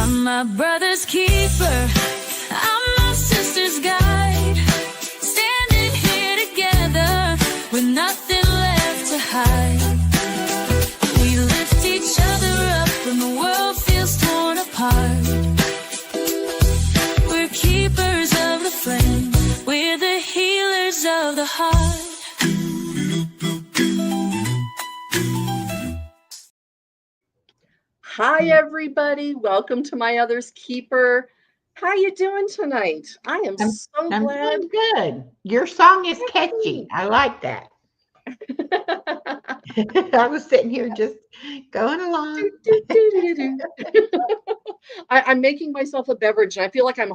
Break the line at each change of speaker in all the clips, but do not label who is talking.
I'm my brother's keeper. I'm my sister's guide. Standing here together with nothing left to hide. We lift each other up when the world feels torn apart. We're keepers of the flame. We're the healers of the heart.
Hi, everybody. Welcome to My Other's Keeper. How you doing tonight? I'm so
I'm
glad.
doing good. Your song is catchy. I like that. I was sitting here just going along.
I'm making myself a beverage, and I feel like I'm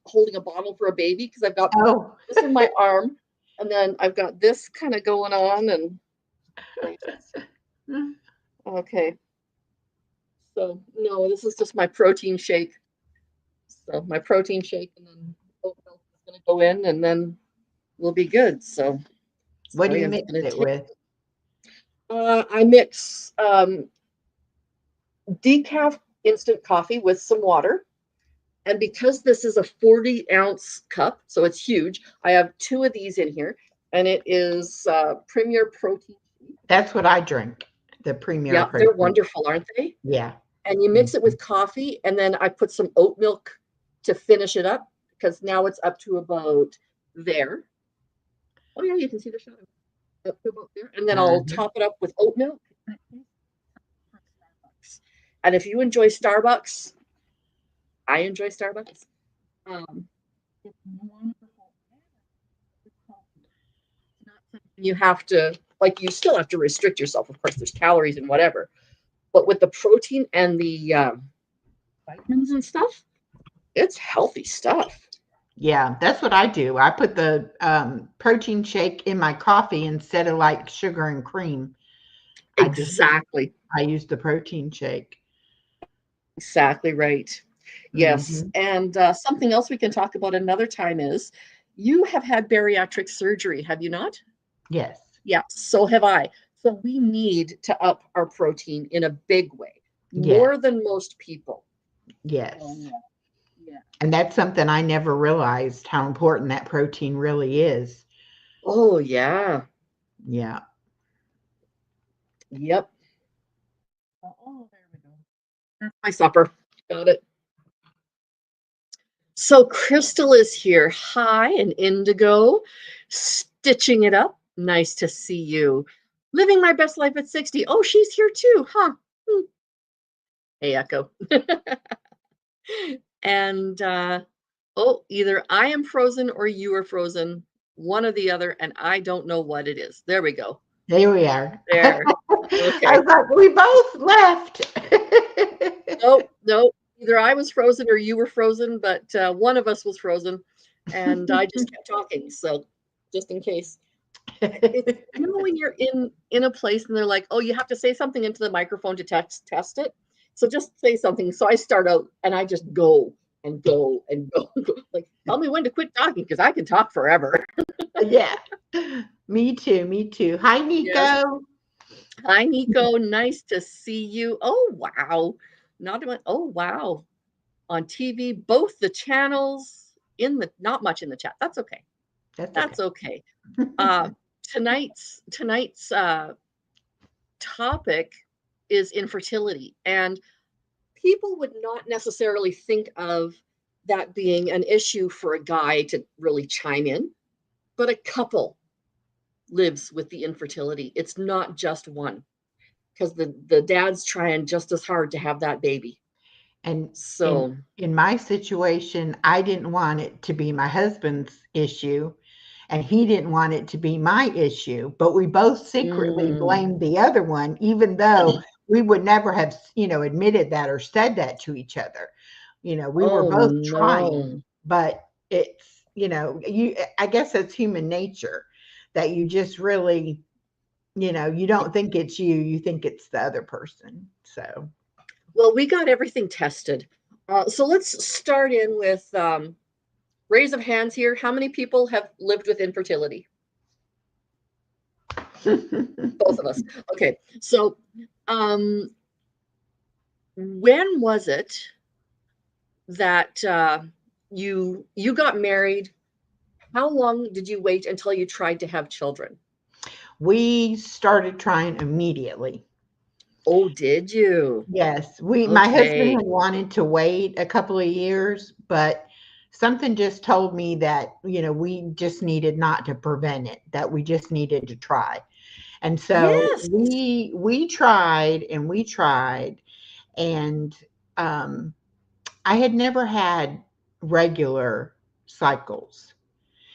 holding a bottle for a baby because I've got
Oh,
this in my arm, and then I've got this kind of going on, and okay. So no, this is just my protein shake. So my protein shake, and then oat milk is going to go in, and then we'll be good. So
what do you mix it with?
I mix decaf instant coffee with some water. And because this is a 40-ounce cup, so it's huge, I have 2 of these in here. And it is Premier Protein.
That's what I drink, the Premier
Yeah,
Protein.
they're wonderful, aren't they?
Yeah.
And you mix it with coffee, and then I put some oat milk to finish it up, because now it's up to about there. Oh, yeah, you can see the shadow. Up to about there. And then I'll top it up with oat milk. And if you enjoy Starbucks, I enjoy Starbucks. It's wonderful. You have to, like, you still have to restrict yourself. Of course, there's calories and whatever. But with the protein and the vitamins and stuff, it's healthy stuff.
Yeah, that's what I do. I put the protein shake in my coffee instead of like sugar and cream.
Exactly.
I use the protein shake.
Exactly right. Yes. And something else we can talk about another time is you have had bariatric surgery, have you not?
Yes.
Yeah, so have I. So we need to up our protein in a big way, more than most people.
Yes.
Yeah.
And that's something I never realized, how important that protein really is.
Oh, yeah.
Yeah.
Yep. Oh, there we go. That's my supper. Got it. So Crystal is here. Hi, and Indigo, stitching it up. Nice to see you. Living my best life at 60. Oh, she's here too, huh? Hey, Echo. And oh, either I am frozen or you are frozen, one or the other, and I don't know what it is. There we go.
There we are.
There. Okay.
I was like, we both left.
Nope. Either I was frozen or you were frozen, but one of us was frozen, and I just kept talking. So just in case. It's, you know, when you're in a place and they're like, oh, you have to say something into the microphone to test it. So just say something. So I start out and I just go and go and go. Like, tell me when to quit talking because I can talk forever.
Yeah. Me too. Me too. Hi, Nico.
Yes. Hi, Nico. Nice to see you. Oh, wow. Oh, wow. On TV, both the channels not much in the chat. That's okay. That's okay. Tonight's topic is infertility, and people would not necessarily think of that being an issue for a guy to really chime in, but a couple lives with the infertility. It's not just one, because the dad's trying just as hard to have that baby.
And
so
in my situation, I didn't want it to be my husband's issue, and he didn't want it to be my issue, but we both secretly blamed the other one, even though we would never have, admitted that or said that to each other. We were both trying, but it's, I guess it's human nature that you just really, you don't think it's you, you think it's the other person. So.
Well, we got everything tested. So let's start in with raise of hands here. How many people have lived with infertility? Both of us. Okay. So when was it that you got married. How long did you wait until you tried to have children?
We started trying immediately.
Oh, did you?
Yes, my husband
Okay.
had wanted to wait a couple of years, but something just told me that, we just needed not to prevent it, that we just needed to try. And so
Yes.
we tried and we tried, and um, I had never had regular cycles.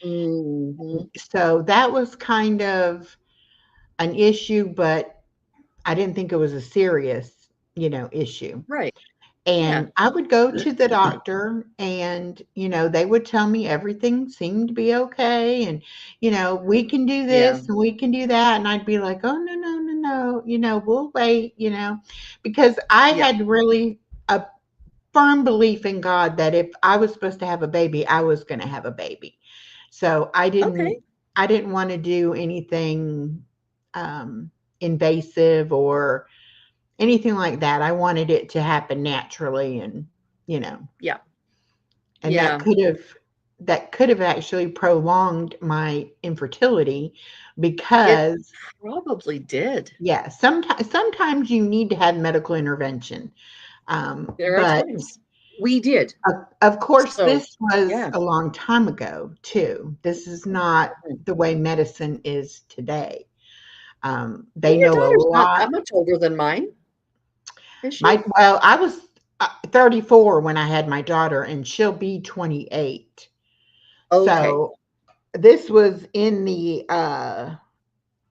Hmm.
So that was kind of an issue, but I didn't think it was a serious, issue.
Right. Yeah.
And I would go to the doctor and, they would tell me everything seemed to be okay. And, we can do
Yeah.
this and we can do that. And I'd be like, oh, no, no, no, no, we'll wait, because I
Yeah.
had really a firm belief in God that if I was supposed to have a baby, I was going to have a baby. So
Okay.
I didn't want to do anything um, invasive or anything like that. I wanted it to happen naturally, and you know,
Yeah.
and
Yeah.
that could have actually prolonged my infertility
It
because
probably did.
yeah, sometimes you need to have medical intervention.
There are
But
times we did.
of course,
So,
this was
yeah.
a long time ago too. This is not
Mhm.
the way medicine is today.
Well,
They
your
know a
daughter's not
lot.
that much older than mine, is she?
I was 34 when I had my daughter, and she'll be 28.
Okay.
So this was in the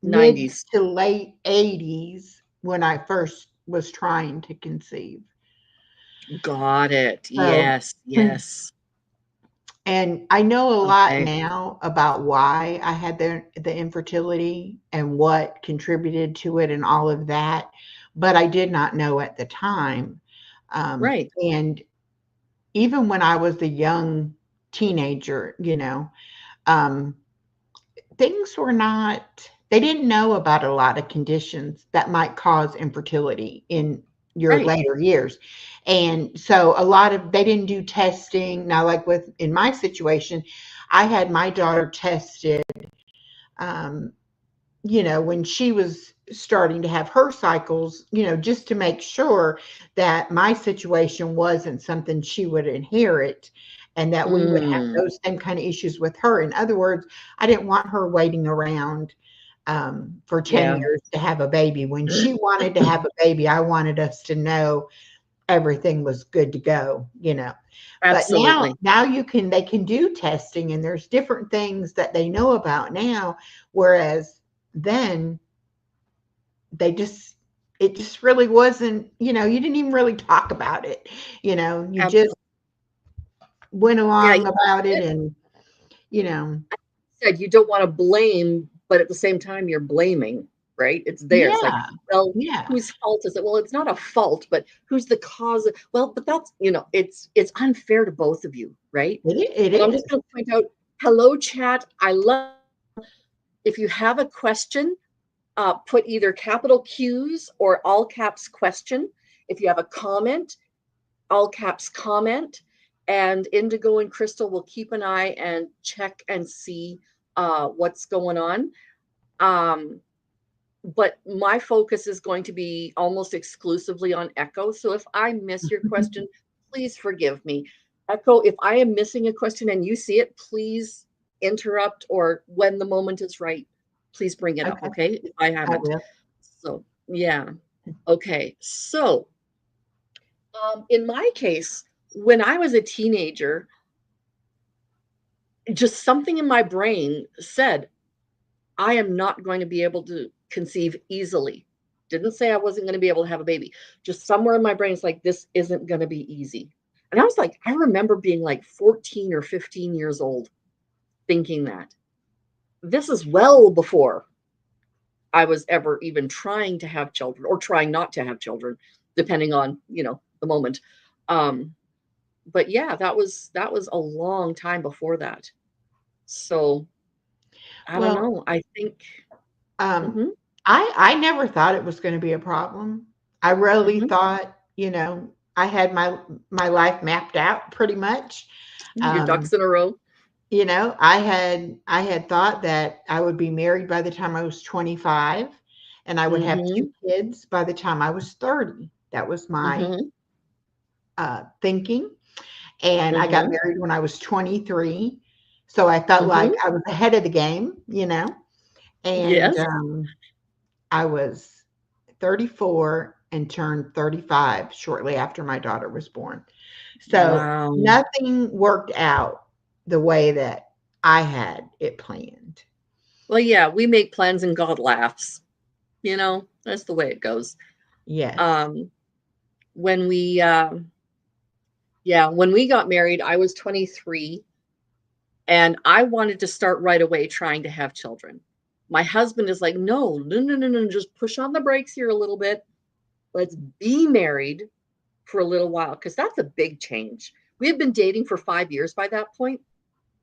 mid
90s.
to late 80s when I first was trying to conceive.
Got it.
So,
Yes. Yes.
and I know a lot
Okay.
now about why I had the infertility and what contributed to it and all of that, but I did not know at the time.
Right.
And even when I was a young teenager, um, things were not, they didn't know about a lot of conditions that might cause infertility in your
Right.
later years. And so they didn't do testing. Now, like in my situation, I had my daughter tested, um, when she was starting to have her cycles, just to make sure that my situation wasn't something she would inherit and that we would have
Mm.
those same kind of issues with her. In other words, I didn't want her waiting around for 10
Yeah.
years to have a baby. When she wanted to have a baby, I wanted us to know everything was good to go. But
Absolutely.
now they can do testing, and there's different things that they know about now, whereas then they just it just really wasn't, you didn't even really talk about it. You just
Absolutely.
went
Yeah.
along
You
about it, and you know
said you don't want to blame, but at the same time, you're blaming, right? It's there. It's like,
yeah,
well,
yeah,
whose fault is it? Well, it's not a fault, but who's the cause of, well, but that's, it's unfair to both of you, right?
it
And I'm just
is.
going to point out, hello, chat. I love, if you have a question, put either capital Q's or all caps question. If you have a comment, all caps comment. And Indigo and Crystal will keep an eye and check and see what's going on. Um, but my focus is going to be almost exclusively on Echo. So if I miss your question, please forgive me. Echo, if I am missing a question and you see it, please interrupt, or when the moment is right, please bring it up,
Okay,
okay? If I
I
haven't.
will.
So, yeah. Okay. So, in my case, when I was a teenager, just something in my brain said, I am not going to be able to conceive easily. Didn't say I wasn't going to be able to have a baby. Just somewhere in my brain, it's like, this isn't going to be easy. And I was like, I remember being like 14 or 15 years old thinking that. This is well before I was ever even trying to have children or trying not to have children, depending on, the moment. Um, but yeah, that was a long time before that. So I don't
Well,
know. I think.
um,
Mhm,
I never thought it was going to be a problem. I really
mhm.
thought, I had my life mapped out pretty much.
Your
Um,
ducks in a row.
I had thought that I would be married by the time I was 25 and I would have
Mm-hmm.
2 kids by the time I was 30. That was my
Mm-hmm.
thinking. And I got
Mm-hmm.
married when I was 23. So I felt like
Mm-hmm.
I was ahead of the game. And
Yes.
I was 34 and turned 35 shortly after my daughter was born. So
Wow.
nothing worked out the way that I had it planned.
Well, yeah, we make plans and God laughs. That's the way it goes.
Yes.
Um, when we, yeah, when we got married, I was 23 and I wanted to start right away trying to have children. My husband is like, no, no, no, no, no, just push on the brakes here a little bit. Let's be married for a little while because that's a big change. We had been dating for 5 years by that point,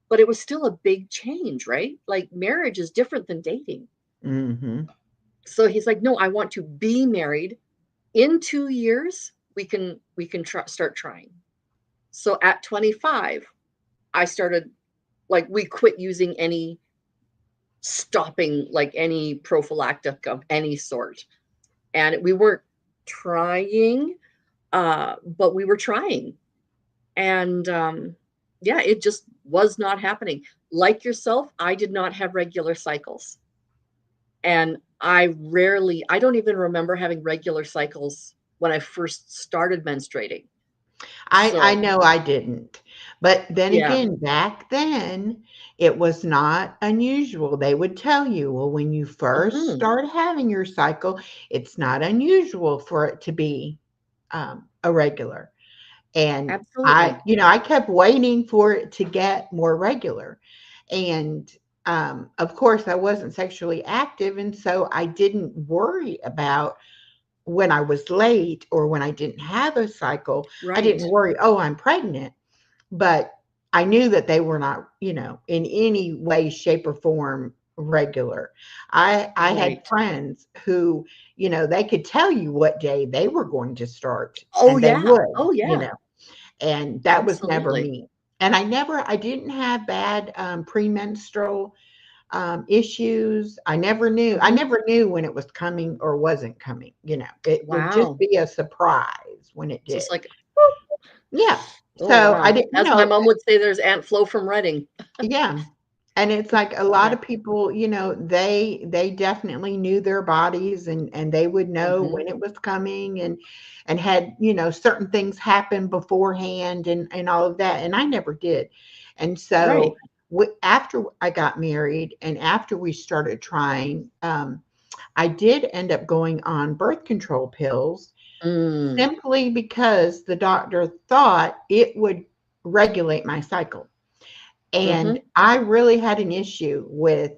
but it was still a big change, right? Like marriage is different than dating.
Mhm.
So he's like, no, I want to be married. In 2 years, we can start trying. So at 25, I started like we quit using any stopping like any prophylactic of any sort, and we weren't trying, but we were trying, and yeah, it just was not happening. Like yourself, I did not have regular cycles, and I don't even remember having regular cycles when I first started menstruating.
I
So
know I didn't. But then
yeah.
again, back then, it was not unusual. They would tell you, well, when you first
Hmm.
start having your cycle, it's not unusual for it to be irregular. And
Absolutely.
I kept waiting for it to get more regular. And of course, I wasn't sexually active. And so I didn't worry about when I was late or when I didn't have a cycle. I
Right.
didn't worry, oh, I'm pregnant. But I knew that they were not, in any way, shape, or form regular. I had
Right.
friends who, they could tell you what day they were going to start,
Oh
and they
yeah.
would,
Oh yeah.
and that was never
Absolutely.
me. And I didn't have bad premenstrual issues. I
Hmm.
never knew when it was coming or wasn't coming. It would just
Wow.
be a surprise when it did.
Just like,
Yeah.
oh
So I
wow.
didn't,
As my mom would say, there's Aunt Flo from Reading.
yeah. And it's like a lot
Yeah.
of people, they definitely knew their bodies, and they would know
Hmm.
when it was coming, and had, certain things happen beforehand, and all of that. And I never did. And
Right.
so after I got married and after we started trying, I did end up going on birth control pills
Mm.
simply because the doctor thought it would regulate my cycle. And
Hmm.
I really had an issue with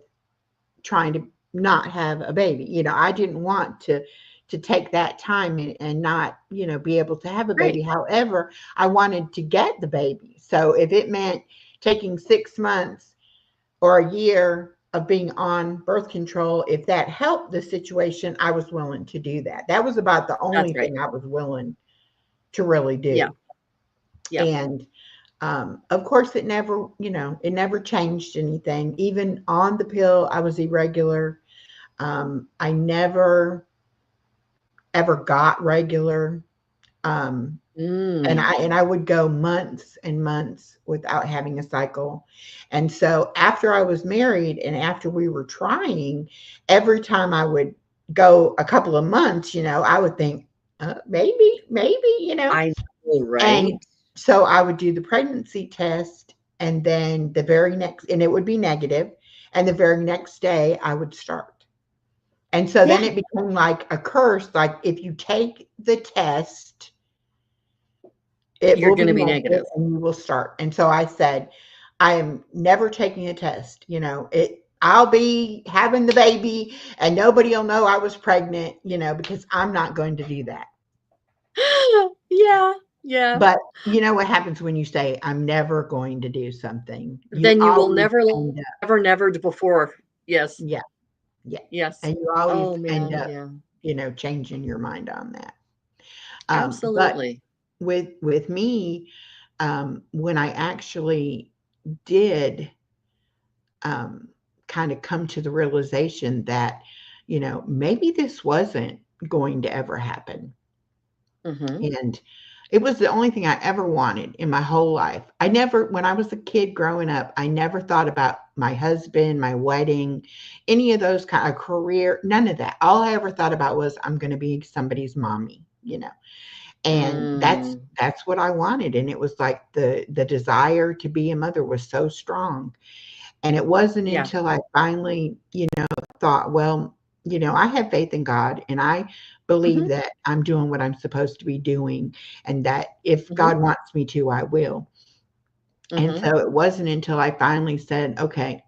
trying to not have a baby. I didn't want to take that time and not, be able to have a baby.
Right.
However, I wanted to get the baby. So if it meant taking 6 months or a year of being on birth control, if that helped the situation, I was willing to do that. That was about the
That's
only
right.
thing I was willing to really
Yeah.
do.
Yeah.
And of course, it never changed anything. Even on the pill, I was irregular. I never ever got regular. Um, and
Mm.
I would go months and months without having a cycle. And so after I was married and after we were trying, every time I would go a couple of months, I would think, maybe.
I know,
And
right?
so I would do the pregnancy test, and then and it would be negative, and the very next day I would start. And so then
Yeah.
it became like a curse. Like if you take the test, it
You're
will
going
be
to be
negative
negative.
and you will start. And so I said, I am never taking a test. I'll be having the baby and nobody will know I was pregnant, because I'm not going to do that.
Yeah. Yeah.
But you know what happens when you say, I'm never going to do something? You
Then you will
always
never,
end up,
never, never before. Yes.
yeah, yeah.
Yes.
And you always
Oh
end
man.
up,
Yeah.
changing your mind on that. But
Absolutely.
with me, when I actually did kind of come to the realization that, maybe this wasn't going to ever happen.
Mm-hmm.
And it was the only thing I ever wanted in my whole life. When I was a kid growing up, I never thought about my husband, my wedding, any of those kind of career, none of that. All I ever thought about was I'm going to be somebody's mommy. And
Mm.
that's what I wanted. And it was like the desire to be a mother was so strong. And it wasn't
Yeah.
until I finally, thought, well, I have faith in God and I believe
Mm-hmm.
that I'm doing what I'm supposed to be doing and that if
Mm-hmm.
God wants me to, I will. And
Mm-hmm.
so it wasn't until I finally said, okay,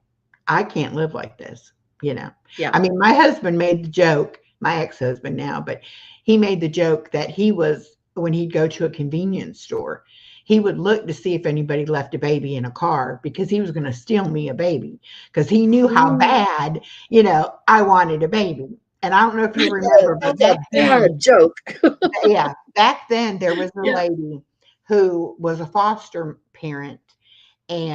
I can't live like this, you know.
Yeah.
I mean, my husband made the joke, my ex-husband now, but he made the joke that when he'd go to a convenience store, he would look to see if anybody left a baby in a car because he was going to steal me a baby because he knew how
Mm.
bad, I wanted a baby. And I don't know if you
Yes,
remember, but
that's a
back then,
bad joke.
yeah, back then there was a
Yeah.
lady who was a foster parent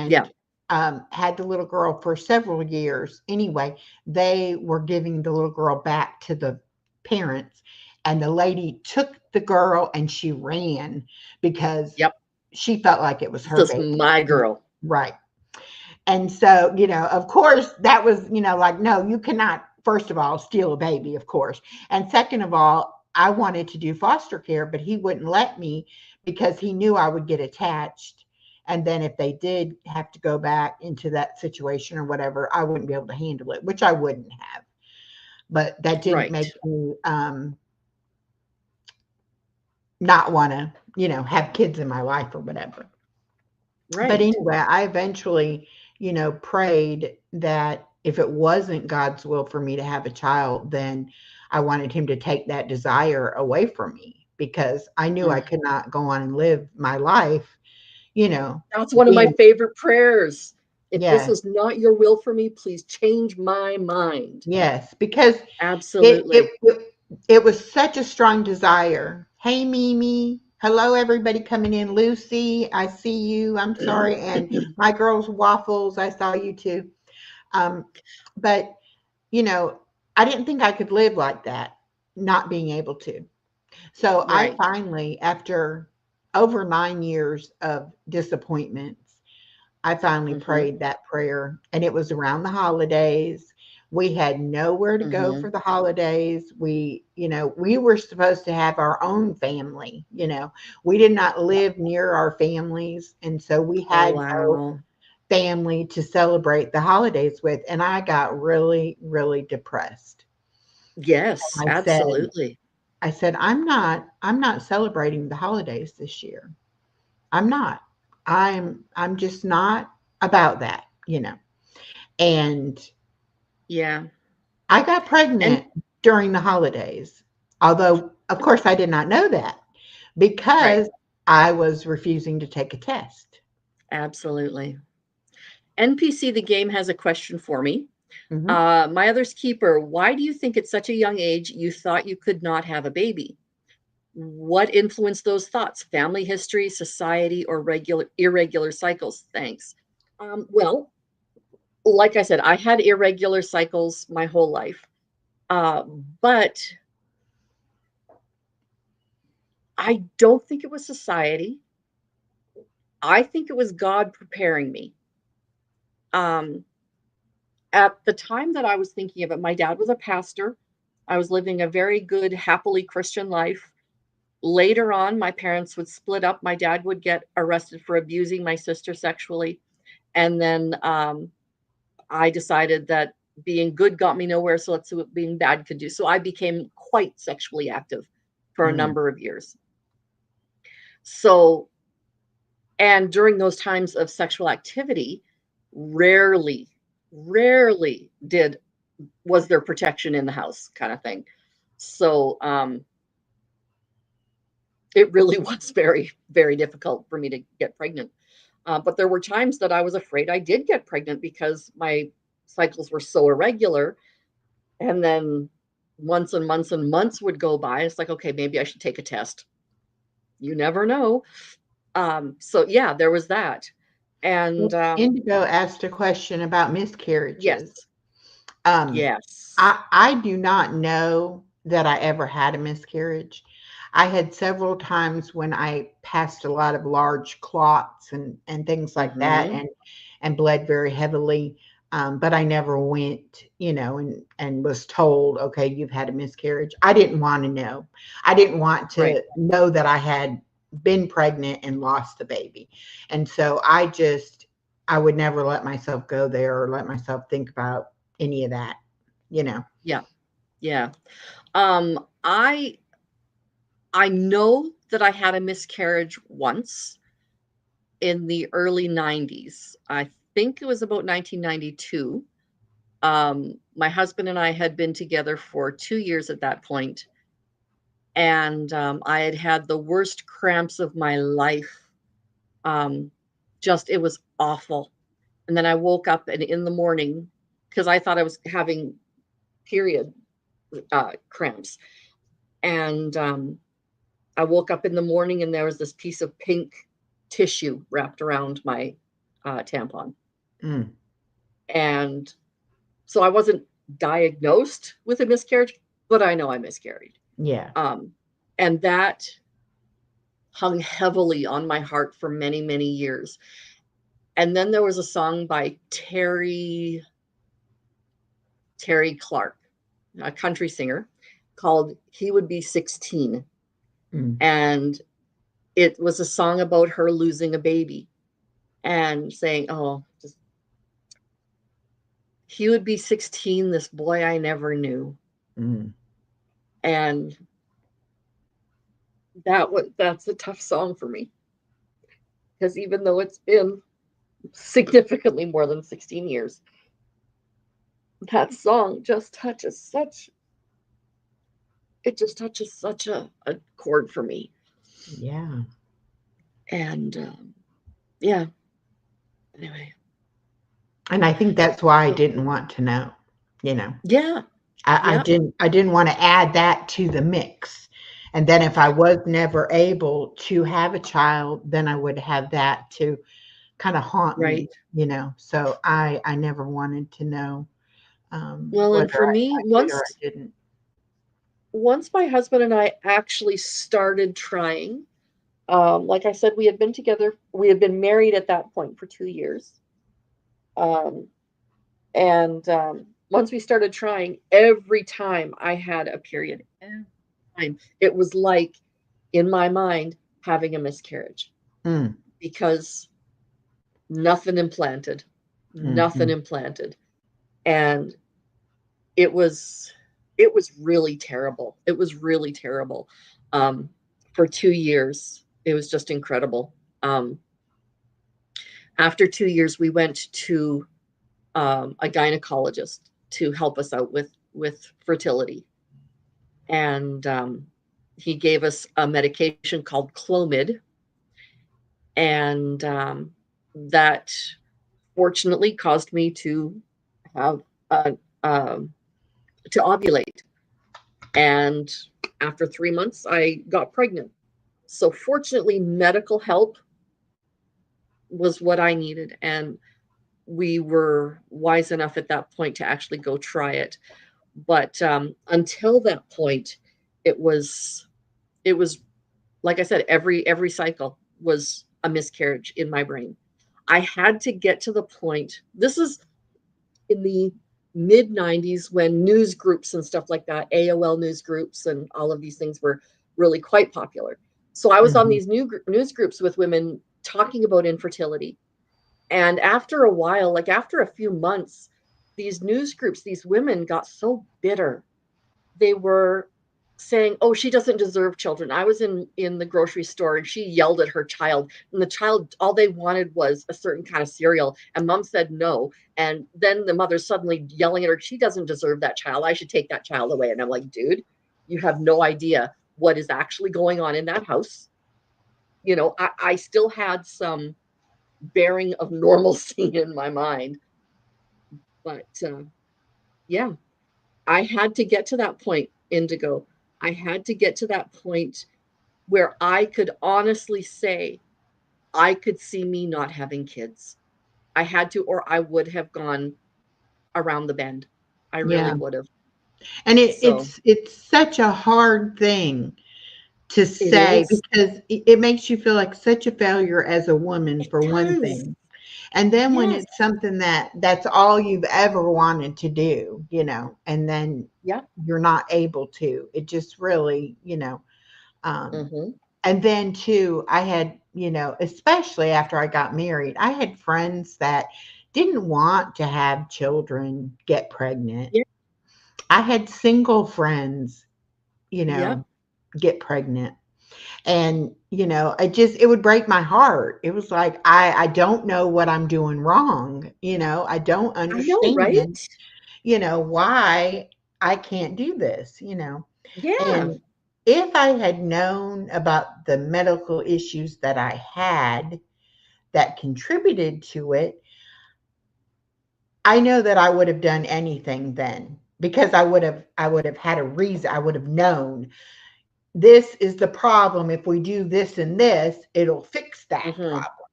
Yeah.
and had the little girl for several years. Anyway, they were giving the little girl back to the parents, and the lady took the girl and she ran because
Yep.
she felt like it was her
This is
baby.
my girl.
Right. And so, of course, that was, like, no, you cannot, first of all, steal a baby, of course. And second of all, I wanted to do foster care, but he wouldn't let me because he knew I would get attached. And then if they did have to go back into that situation or whatever, I wouldn't be able to handle it, which I wouldn't have. But that didn't
Right.
make me not want to, have kids in my life or whatever. But
Right.
anyway, I eventually, prayed that if it wasn't God's will for me to have a child, then I wanted him to take that desire away from me because I knew I
Mm.
could not go on and live my life, you know,
That's one of my
being,
favorite prayers. If this
yes,
is not your will for me, please change my mind.
yes, because it, it,
Absolutely.
it, it was such a strong desire. Hey, Mimi. Hello, everybody coming in. Lucy, I see you. I'm sorry. And my girls, Waffles, I saw you too. Um, but you know, I didn't think I could live like that, not being able to. So I
Right.
finally, after over 9 years of disappointments, I finally
Mm-hmm.
prayed that prayer, and it was around the holidays. We had nowhere to go
Mm-hmm.
for the holidays. We were supposed to have our own family. We did not
Yeah.
live near our families, and so we
Oh,
had no
wow.
family to celebrate the holidays with, and I got really, really depressed.
Yes,
I said,
absolutely.
I'm not celebrating the holidays this year. I'm not. I'm just not about that. And
Yeah.
I got
And
pregnant during the holidays. Although, of course, I did not know that
right.
because I was refusing to take a test.
Absolutely. NPC the game has a question for me.
Mhm.
My other's keeper, why do you think at such a young age you thought you could not have a baby? What influenced those thoughts? Family history, society, or irregular cycles? Thanks. Well, like I said, I had irregular cycles my whole life, uh, but I don't think it was society. I think it was God preparing me. Um, at the time that I was thinking of it, my dad was a pastor. I was living a very good, happily Christian life. Later on, my parents would split up. My dad would get arrested for abusing my sister sexually. And then I decided that being good got me nowhere. So let's see what being bad could do. So I became quite sexually active for a
Mm.
number of years. So, and during those times of sexual activity, rarely, rarely was there protection in the house kind of thing. So it really was very, very difficult for me to get pregnant. But there were times that I was afraid I did get pregnant because my cycles were so irregular. And then months and months and months would go by. It's like, okay, maybe I should take a test. You never know. So yeah, there was that. And
Indigo asked a question about miscarriages.
yes,
Um,
yes.
I do not know that I ever had a miscarriage. I had several times when I passed a lot of large clots and things like that,
Hmm.
and bled very heavily. But I never went, and was told, okay, you've had a miscarriage. I didn't want to know. I didn't want
Right.
to know that I had been pregnant and lost the baby. And so I would never let myself go there or let myself think about any of that, you know.
Yeah. Yeah. Um, I I know that I had a miscarriage once in the early 90s. I think it was about 1992. My husband and I had been together for 2 years at that point, and I had had the worst cramps of my life. Um, just it was awful. And then I woke up and in the morning, because I thought I was having period cramps, and I woke up in the morning and there was this piece of pink tissue wrapped around my tampon.
Mm,
And so I wasn't diagnosed with a miscarriage, but I know I miscarried.
yeah.
Um, and that hung heavily on my heart for many, many years. And then there was a song by Terry Clark, a country singer, called He Would Be 16.
Mm,
And it was a song about her losing a baby and saying, oh, just he would be 16, this boy I never knew.
mm,
And that's a tough song for me. Because even though it's been significantly more than 16 years, that song just touches such it just touches such a chord for me.
yeah.
And yeah, anyway.
And I think that's why I didn't want to know, you know.
Yeah,
I
yeah,
didn't want to add that to the mix. And then if I was never able to have a child, then I would have that to kind of haunt me,
right.
So I never wanted to know,
Well, and
whether
for me,
I did or I didn't.
once my husband and I actually started trying, like I said, we had been married at that point for 2 years. Um, and once we started trying, every time I had a period, every time, it was like in my mind having a miscarriage
Mm,
because nothing implanted, nothing
mhm,
implanted. And it was it was really terrible. It was really terrible. Um, for 2 years, it was just incredible. Um, After 2 years, we went to a gynecologist to help us out with fertility, and he gave us a medication called Clomid, and that fortunately caused me to have a, um, to ovulate. And after 3 months, I got pregnant. So fortunately, medical help was what I needed, and we were wise enough at that point to actually go try it. But until that point, it was it was like I said, every cycle was a miscarriage in my brain. I had to get to the point. This is in the mid 90s when news groups and stuff like that, AOL news groups and all of these things were really quite popular. So I was on
mhm,
these news groups with women talking about infertility. And after a while, like after a few months, these news groups, these women got so bitter. They were saying, "Oh, she doesn't deserve children." I was in the grocery store and she yelled at her child, and the child all they wanted was a certain kind of cereal, and mom said no. And then the mother suddenly yelling at her, "She doesn't deserve that child. I should take that child away." And I'm like, "Dude, you have no idea what is actually going on in that house." I still had some bearing of normalcy in my mind, but yeah, I had to get to that point, Indigo. I had to get to that point where I could honestly say I could see me not having kids. I had to, or I would have gone around the bend. I really
Yeah.
would have.
And
So
it's such a hard thing to
it
say
is.
because it makes you feel like such a failure as a woman
It
for one
does.
thing. And then when
Yes.
it's something that's all you've ever wanted to do, and then
Yeah.
you're not able to, it just really, um,
Mm-hmm.
and then too, I had, especially after I got married, I had friends that didn't want to have children get pregnant.
Yeah.
I had single friends,
Yep.
get pregnant. And, it would break my heart. It was like, I don't know what I'm doing wrong. I don't
I know,
understand,
right?
why I can't do this,
Yeah.
and if I had known about the medical issues that I had that contributed to it, I know that I would have done anything then because I would have had a reason. I would have known this is the problem. If we do this and this, it'll fix that
Mm-hmm.
problem.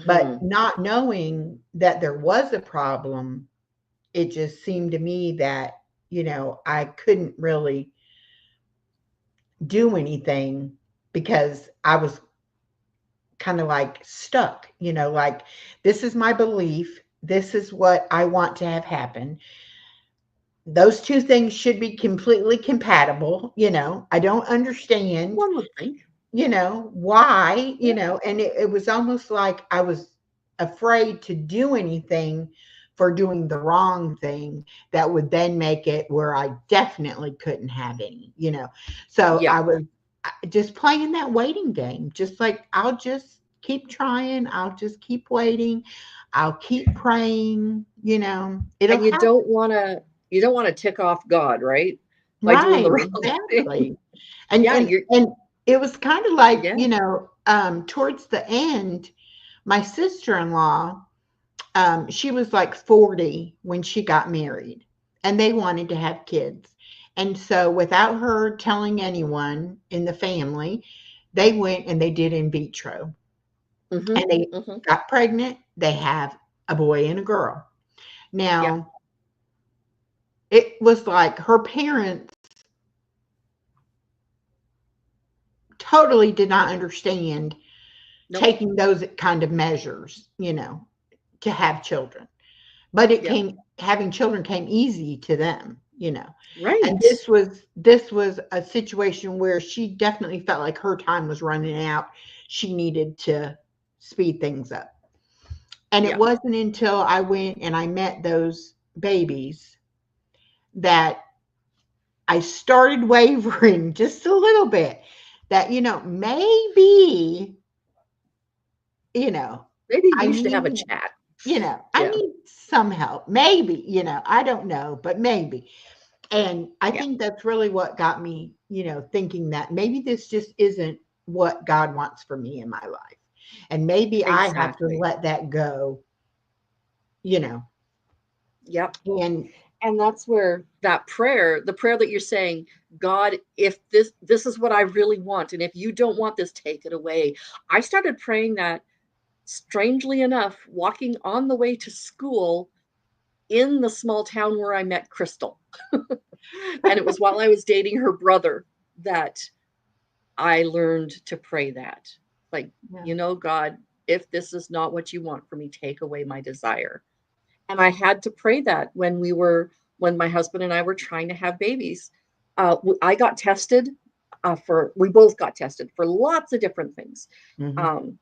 But
Mm-hmm.
not knowing that there was a problem, it just seemed to me that, I couldn't really do anything because I was kind of like stuck, like this is my belief. This is what I want to have happen. Those two things should be completely compatible. I don't understand,
One would think.
why,
Yeah.
and it was almost like I was afraid to do anything for doing the wrong thing that would then make it where I definitely couldn't have any. So
Yeah.
I was just playing that waiting game, just like I'll just keep trying, I'll just keep waiting, I'll keep praying, it'll
And
happen.
you don't want to tick off God, right? By doing
Right,
the wrong thing.
exactly. And
Yeah,
and
you're
and it was kind of like,
yeah.
towards the end, my sister-in-law, she was like 40 when she got married, and they wanted to have kids. And so without her telling anyone in the family, they went and they did in vitro.
Mm-hmm.
And they
Mm-hmm.
got pregnant. They have a boy and a girl.
Yeah.
Now, it was like her parents totally did not understand
Nope.
taking those kind of measures, to have children. But
Yep.
having children came easy to them. And
Right.
this was a situation where she definitely felt like her time was running out. She needed to speed things up. And it
Yep.
wasn't until I went and I met those babies that I started wavering just a little bit that, maybe, you know,
Maybe
I
we should have a
need,
chat.
I
Yeah.
need some help. Maybe, I don't know, but maybe. And I
Yeah.
think that's really what got me, thinking that maybe this just isn't what God wants for me in my life. And maybe I have to
Exactly.
let that go, you know.
Yep.
And
And that's where that prayer, the prayer that you're saying, God, if this is what I really want, and if you don't want this, take it away. I started praying that, strangely enough, walking on the way to school in the small town where I met Crystal. And it was while I was dating her brother that I learned to pray that. Like,
yeah.
God, if this is not what you want for me, take away my desire. And I had to pray that when my husband and I were trying to have babies. I got tested we both got tested for lots of different things.
Hmm.
Um,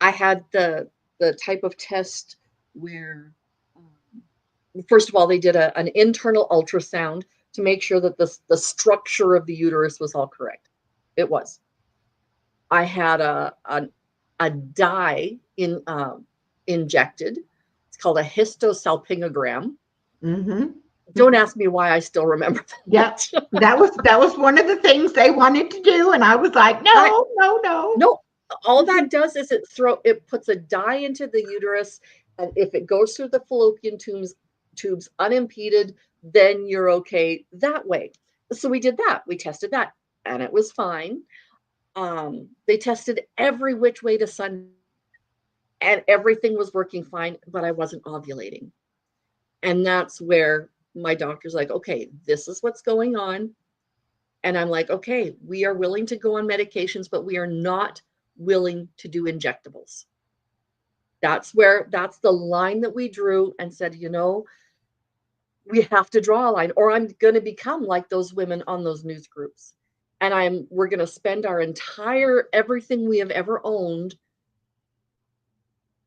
I had the type of test where, first of all, they did an internal ultrasound to make sure that the structure of the uterus was all correct. It was. I had a dye injected. It's called a histosalpingogram.
Hmm.
Don't ask me why I still remember
Yeah.
that.
That was one of the things they wanted to do. And I was like,
I
no, no, no.
no, all that does is it puts a dye into the uterus, and if it goes through the fallopian tubes unimpeded, then you're okay that way. So we did that. We tested that, and it was fine. They tested every which way to Sunday, and everything was working fine, but I wasn't ovulating. And that's where my doctor's like, okay, this is what's going on. And I'm like, okay, we are willing to go on medications, but we are not willing to do injectables. That's the line that we drew and said, we have to draw a line, or I'm going to become like those women on those news groups. And we're going to spend our entire everything we have ever owned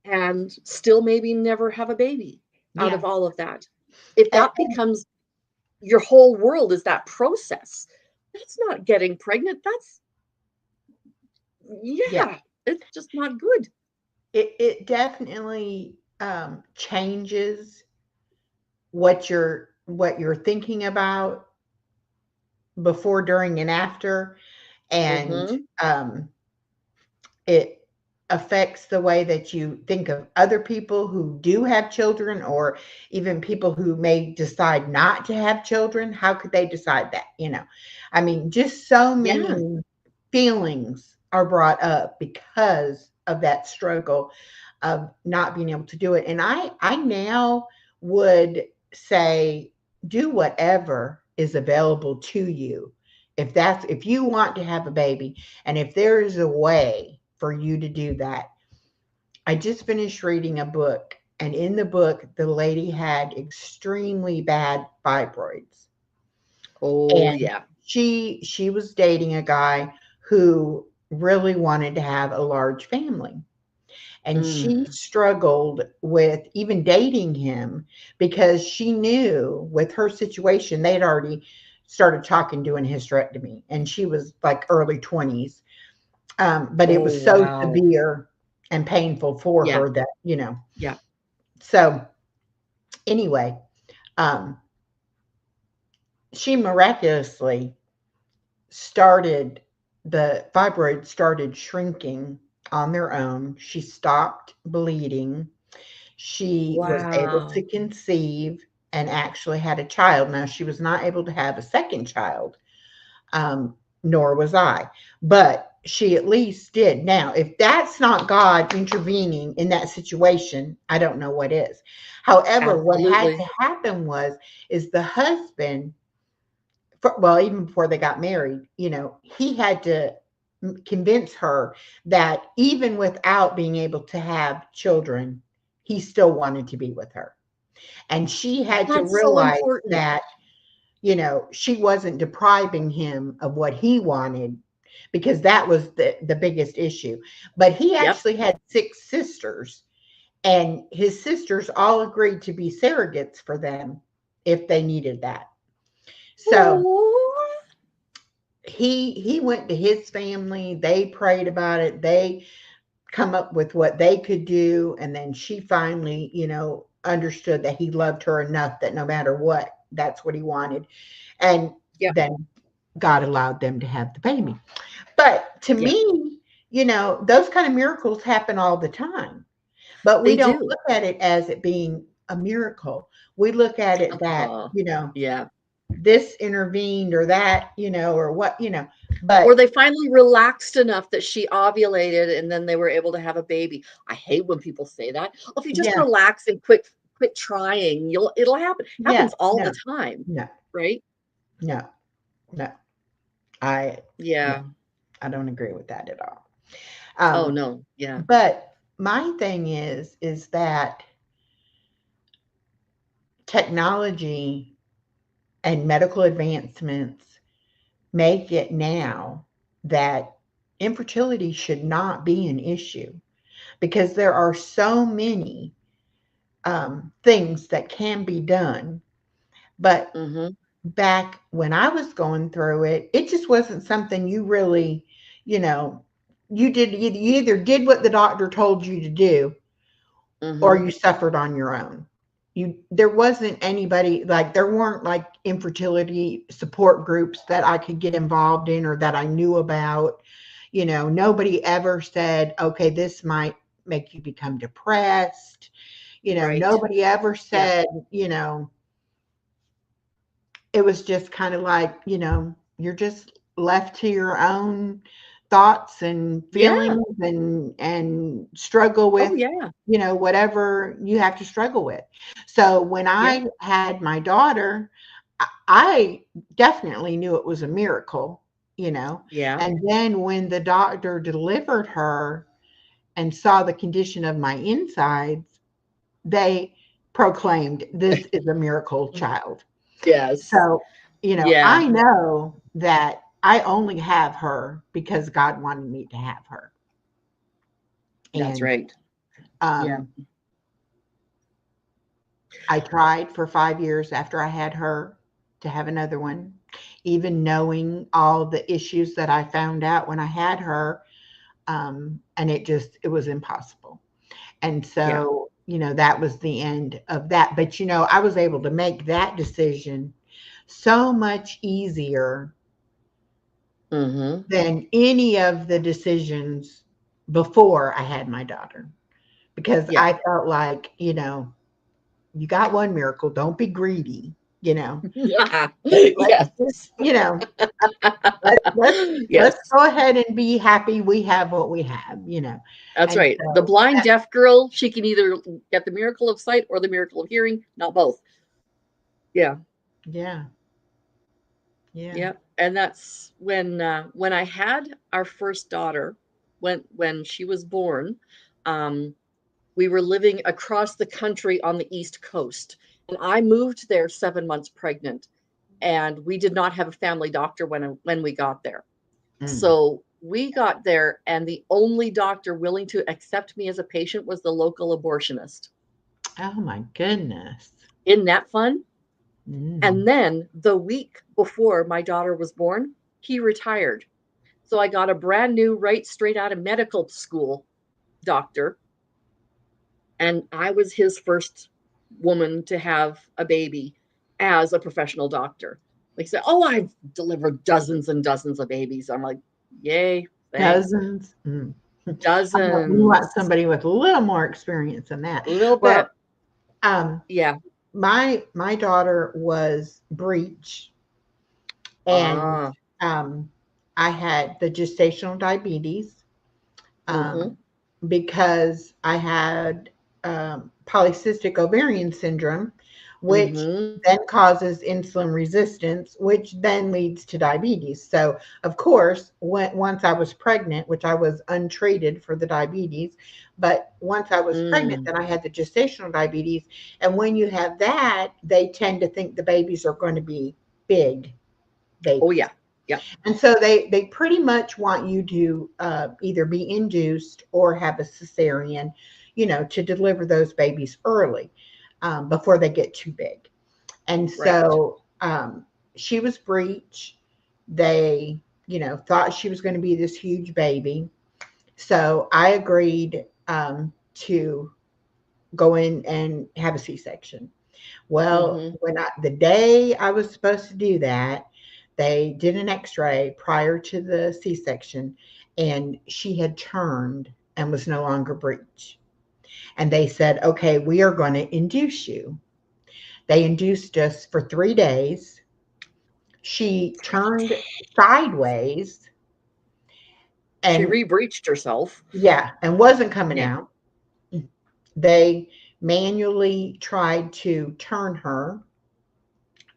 and still maybe never have a baby out
Yeah.
of all of that. If
And,
that becomes your whole world, is that process, that's not getting pregnant. That's,
yeah,
yeah, it's just not good.
it definitely changes what you're thinking about before, during, and after, and
Mm-hmm.
it affects the way that you think of other people who do have children, or even people who may decide not to have children. How could they decide that? I mean, just so
Yeah.
many feelings are brought up because of that struggle of not being able to do it. And I now would say, do whatever is available to you. If you want to have a baby, and if there is a way for you to do that. I just finished reading a book, and in the book the lady had extremely bad fibroids,
Oh,
and
yeah.
she was dating a guy who really wanted to have a large family. And
Mm.
she struggled with even dating him because she knew with her situation, they'd already started talking, doing hysterectomy, and she was like early 20s. But it
Oh,
was so
wow.
severe and painful for
Yeah.
her that,
Yeah.
so anyway, um, she miraculously started, the fibroids started shrinking on their own. She stopped bleeding. She was able to
Wow.
conceive and actually had a child. Now, she was not able to have a second child, nor was I, but she at least did. Now, if that's not God intervening in that situation, I don't know what is. However, what had
Absolutely.
to happen is the husband, well, even before they got married, he had to convince her that even without being able to have children, he still wanted to be with her. And she had to
That's so
realize
important.
that, she wasn't depriving him of what he wanted, because that was the biggest issue. But he
Yep.
actually had 6 sisters, and his sisters all agreed to be surrogates for them if they needed that. So
Oh,
he went to his family, they prayed about it, they come up with what they could do, and then she finally, understood that he loved her enough that no matter what, that's what he wanted. And
yeah.
then God allowed them to have the baby. But to
Yeah.
me, those kind of miracles happen all the time. But we
They
don't
do.
look at it as it being a miracle. We look at it that,
Uh-huh. Yeah.
this intervened, or that, or what,
Or
but
they finally relaxed enough that she ovulated and then they were able to have a baby. I hate when people say that. Oh, if you just
yeah,
relax and quit trying, it'll happen.
yeah,
Happens all
no,
the time,
no,
right?
no, no. I, no,
Yeah.
I don't agree with that at all.
Oh
Um,
no. Yeah.
but my thing is that technology and medical advancements make it now that infertility should not be an issue, because there are so many things that can be done. But
Mm-hmm.
back when I was going through it, it just wasn't something you really, you know, you did. You either did what the doctor told you to do, or
Mm-hmm.
you suffered on your own. There wasn't anybody, like, there weren't like infertility support groups that I could get involved in or that I knew about. Nobody ever said, okay, this might make you become depressed.
Right.
Nobody ever
Yeah.
said, it was just kind of like, you're just left to your own thoughts and
Yeah.
feelings and struggle
Oh,
with,
yeah.
whatever you have to struggle with. So when
Yeah.
I had my daughter, I definitely knew it was a miracle,
Yeah.
and then when the doctor delivered her and saw the condition of my insides, they proclaimed, "This is a miracle child."
Yes.
So,
Yeah.
I know that I only have her because God wanted me to have her.
That's
And
right. Yeah.
um, I tried for 5 years after I had her to have another one, even knowing all the issues that I found out when I had her. And it was impossible. And
Yeah.
so, that was the end of that. But, I was able to make that decision so much easier
Mm-hmm.
than any of the decisions before I had my daughter, because
Yeah.
I felt like, you got one miracle, don't be greedy, let's
Yes.
just, let's
Yes.
go ahead and be happy we have what we have,
That's
and
right. The
so
blind deaf girl, she can either get the miracle of sight or the miracle of hearing, not both. Yeah.
yeah, yeah.
Yeah. And that's when I had our first daughter, when she was born, um, we were living across the country on the East Coast. And I moved there 7 months pregnant. And we did not have a family doctor when we got there.
Mm.
So we got there, and the only doctor willing to accept me as a patient was the local abortionist.
Oh my goodness.
Isn't that fun?
Mm.
And then the week before my daughter was born, he retired. So I got a brand new, right straight out of medical school doctor. And I was his first woman to have a baby as a professional doctor. They said, "Oh, I've delivered dozens and dozens of babies." I'm like, "Yay, thanks."
Dozens. Mm. We want
Dozens.
somebody with a little more experience than that.
A little
Well,
bit.
um,
Yeah.
my daughter was breech, and
Ah.
um, I had the gestational diabetes,
Mm-hmm.
um, because I had polycystic ovarian syndrome, which
Mm-hmm.
then causes insulin resistance, which then leads to diabetes. So, of course, once I was pregnant, which I was untreated for the diabetes, but once I was pregnant,
Mm.
then I had the gestational diabetes. And when you have that, they tend to think the babies are going to be big
Oh
babies.
yeah. Yeah.
And so they pretty much want you to either be induced or have a cesarean, to deliver those babies early, before they get too big. And
Right.
so she was breech. They, thought she was going to be this huge baby. So I agreed to go in and have a C-section. Well,
Mm-hmm.
the day I was supposed to do that, they did an x-ray prior to the C-section, and she had turned and was no longer breech. And they said, "Okay, we are going to induce you." They induced us for 3 days. She
3 days.
turned sideways
She
and,
re-breached herself.
yeah, and wasn't coming
Yeah.
out. They manually tried to turn her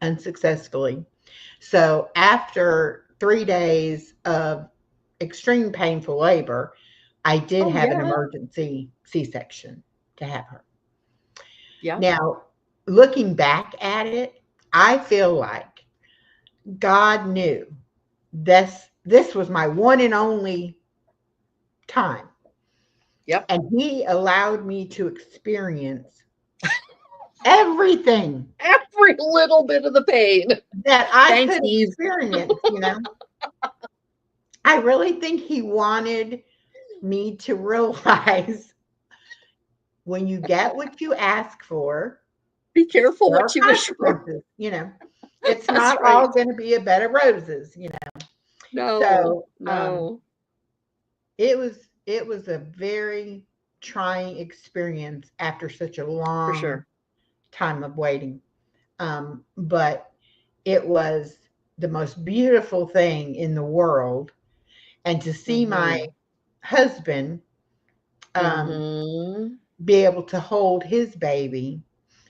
unsuccessfully. So after 3 days of extreme painful labor, I did
Oh
have an
yeah.
emergency C-section to have her.
Yeah.
Now, looking back at it, I feel like God knew this was my one and only time.
Yep.
And he allowed me to experience everything
Every little bit of the pain.
that I
Thanks,
could
Eve.
experience. I really think he wanted me to realize, when you get what you ask for,
Be careful
there are
what you wish for.
consequences. It's
That's
not all
right.
going to be a bed of roses.
No.
So
No.
it was a very trying experience after such a
For
long
sure.
time of waiting. But it was the most beautiful thing in the world. and to see my
Mhm.
husband
Mhm.
be able to hold his baby.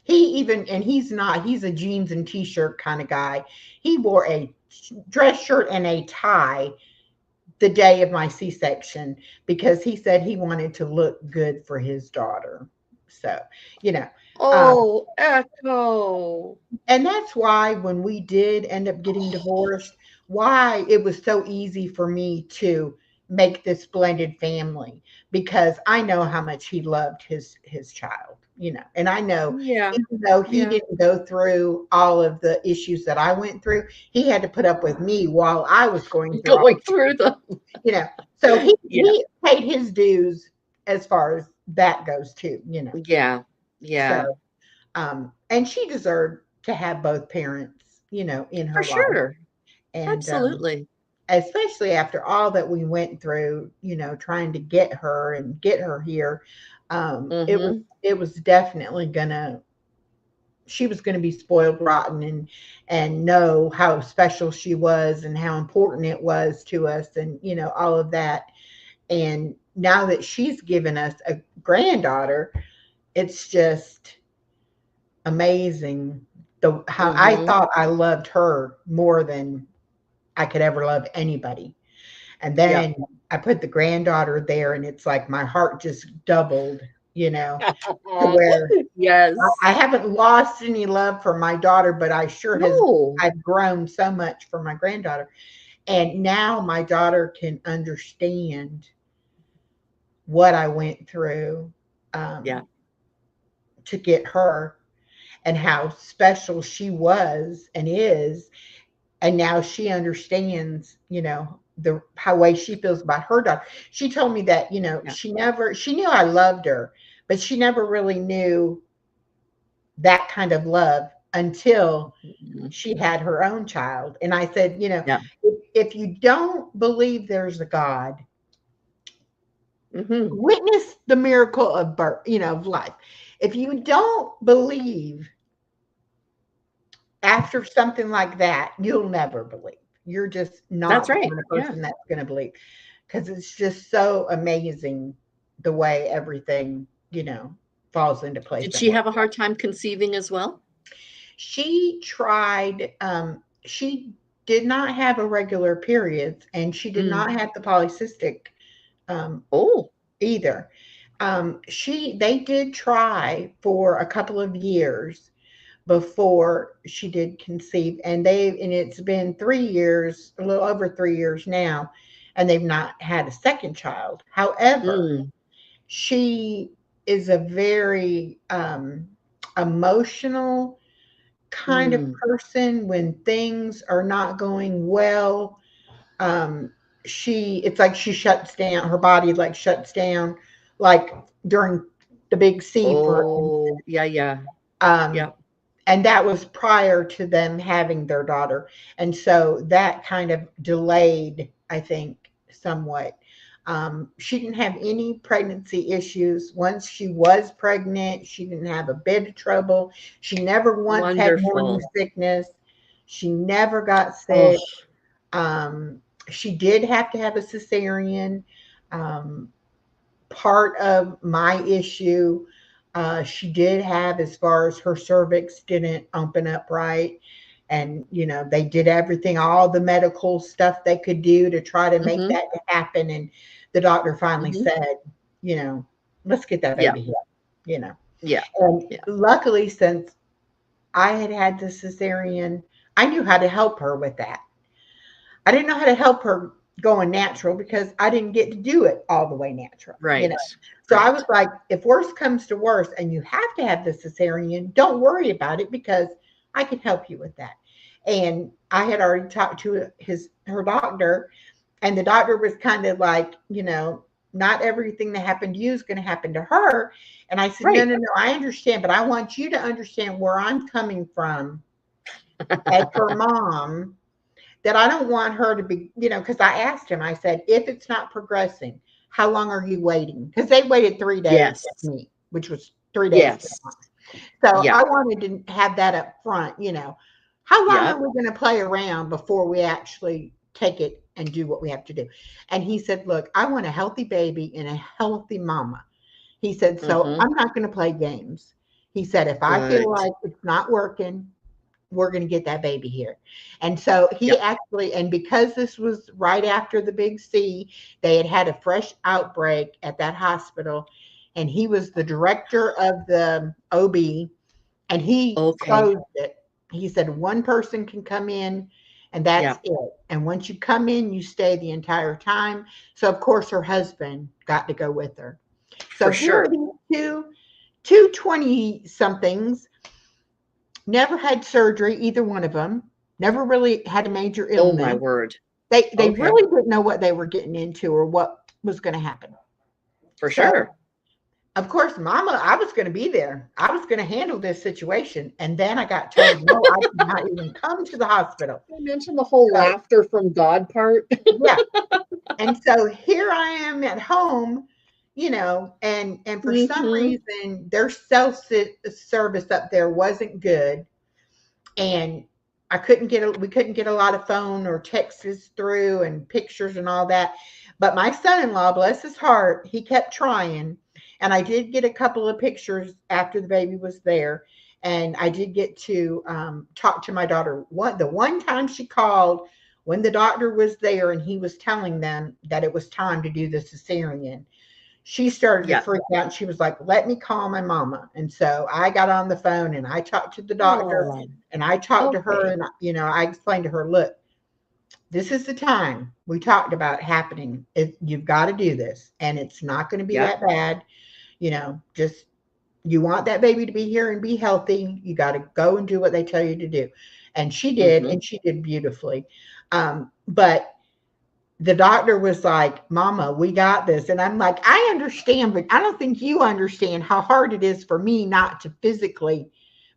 And he's a jeans and t-shirt kind of guy. He wore a dress shirt and a tie the day of my C-section because he said he wanted to look good for his daughter. So, you know, um,
Oh, Echo.
and that's why when we did end up getting divorced, why it was so easy for me to make this blended family because I know how much he loved his child, and I know
Yeah,
even though he
yeah.
didn't go through all of the issues that I went through, he had to put up with me while I was going through all,
Going through the
you know. So he
Yeah,
he paid his dues as far as that goes too.
yeah,
So
yeah.
and she deserved to have both parents, in
For
her life.
sure.
And
Absolutely.
especially after all that we went through, trying to get her and get her here, it was
Mhm.
it was definitely gonna she was gonna be spoiled rotten and know how special she was and how important it was to us and all of that. And now that she's given us a granddaughter, it's just amazing the how I
Mhm.
thought I loved her more than I could ever love anybody. And
Yep.
then I put the granddaughter there and it's like my heart just doubled, to where I
Yes.
haven't lost any love for my daughter, but
No.
I've grown so much for my granddaughter. And now my daughter can understand what I went through
Yeah.
um, to get her and how special she was and is. And now she understands, the how way she feels about her daughter. She told me that,
Yeah.
she knew I loved her, but she never really knew that kind of love until
Mhm.
she had her own child. And I said,
Yeah.
if you don't believe there's a God,
Mhm.
witness the miracle of birth, of life. If you don't believe after something like that, you'll never believe. You're just
That's
not the
right.
kind of
Yeah.
person that's going to believe because it's just so amazing the way everything, falls into place
Did
and
she
works
have a
out.
hard time conceiving as well?
She tried, she did not have irregular periods and she did
Mm.
not have the polycystic um,
Oh.
either. They did try for a couple of years before she did conceive, and it's been 3 years, a little over 3 years now, and they've not had a second child. However,
Mm.
she is a very emotional kind of
Mm.
person when things are not going well. um it's like she shuts down, her body like shuts down, like during the big C, for
Oh, yeah, yeah.
um
Yep.
and that was prior to them having their daughter, and so that kind of delayed, I think, somewhat. She didn't have any pregnancy issues. Once she was pregnant, she didn't have a bit of trouble. She never once had morning
Wonderful.
sickness. She never got
Oh,
sick. She did have to have a cesarean. Um, Part of my issue, she did have, as far as her cervix didn't open up right. And, they did everything, all the medical stuff they could do to try to make
mhm,
that happen. And the doctor finally
mhm.
said, you know, let's get that
Yeah,
baby here, you know.
yeah,
And
yeah.
luckily, since I had the cesarean, I knew how to help her with that. I didn't know how to help her going natural because I didn't get to do it all the way natural.
Right,
So I was
right.
like, if worse comes to worse and you have to have the cesarean, don't worry about it because I can help you with that. And I had already talked to her doctor, and the doctor was kind of like, not everything that happened to you is going to happen to her. And I said, no,
Right.
no, no, I understand, but I want you to understand where I'm coming from as her mom, that I don't want her to be, because I asked him, I said, if it's not progressing, how long are you waiting? Because they waited 3 days
Yes,
with me, which was 3 days.
yes.
So
Yeah,
I wanted to have that up front. How long
yep.
are we going to play around before we actually take it and do what we have to do. And he said, look, I want a healthy baby and a healthy mama. He said, so
Mm-hmm.
I'm not going to play games. He said, if I feel
Good.
like it's not working, we're going to get that baby here. And so he
Yep.
actually, and because this was right after the big C, they had had a fresh outbreak at that hospital. And he was the director of the OB, and he
Okay.
closed it. He said, one person can come in and that's
Yeah,
it. And once you come in, you stay the entire time. So, of course, her husband got to go with her.
for
So here are
sure.
these two 20 somethings, never had surgery, either one of them, never really had a major
Oh my
illness.
word.
They
Okay,
really didn't know what they were getting into or what was going to happen.
for
So,
sure.
of course, Mama, I was going to be there. I was going to handle this situation. And then I got told, no, I cannot even come to the hospital.
You mentioned the whole
So,
laughter from God part.
yeah. And so here I am at home, and for some
Mm-hmm.
reason, their self service up there wasn't good. And we couldn't get a lot of phone or texts through and pictures and all that. But my son-in-law, bless his heart, he kept trying. And I did get a couple of pictures after the baby was there. And I did get to talk to my daughter. The one time she called when the doctor was there and he was telling them that it was time to do the cesarean, she started to
Yeah.
freak out. She was like, let me call my mama. And so I got on the phone and I talked to the doctor
Oh,
and I talked to her,
okay.
and, I explained to her, look, this is the time we talked about happening. You've got to do this and it's not going to be
Yep.
that bad. Just, you want that baby to be here and be healthy. You got to go and do what they tell you to do. And she did,
Mm-hmm.
and she did beautifully. But the doctor was like, Mama, we got this. And I'm like, I understand, but I don't think you understand how hard it is for me not to physically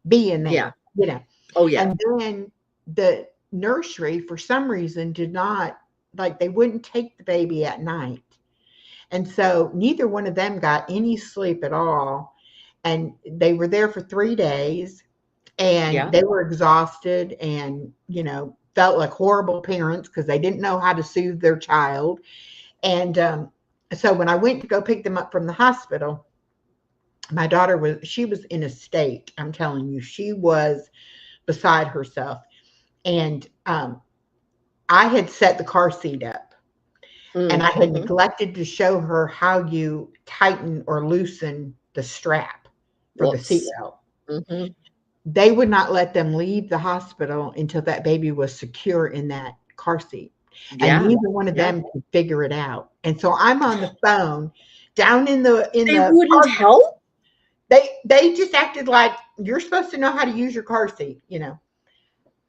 be in
Yeah.
there.
Oh, yeah.
And then the nursery, for some reason, did not, like, they wouldn't take the baby at night. And so neither one of them got any sleep at all. And they were there for 3 days and
Yeah.
they were exhausted and, felt like horrible parents because they didn't know how to soothe their child. And so when I went to go pick them up from the hospital, my daughter she was in a state. I'm telling you, she was beside herself. And I had set the car seat up and I had
Mm-hmm.
neglected to show her how you tighten or loosen the strap for the
Whoops.
seatbelt.
Mm-hmm.
They would not let them leave the hospital until that baby was secure in that car seat. And
Yeah.
neither one of
Yeah.
them could figure it out. And so I'm on the phone down in the
They wouldn't
park.
help?
They just acted like you're supposed to know how to use your car seat.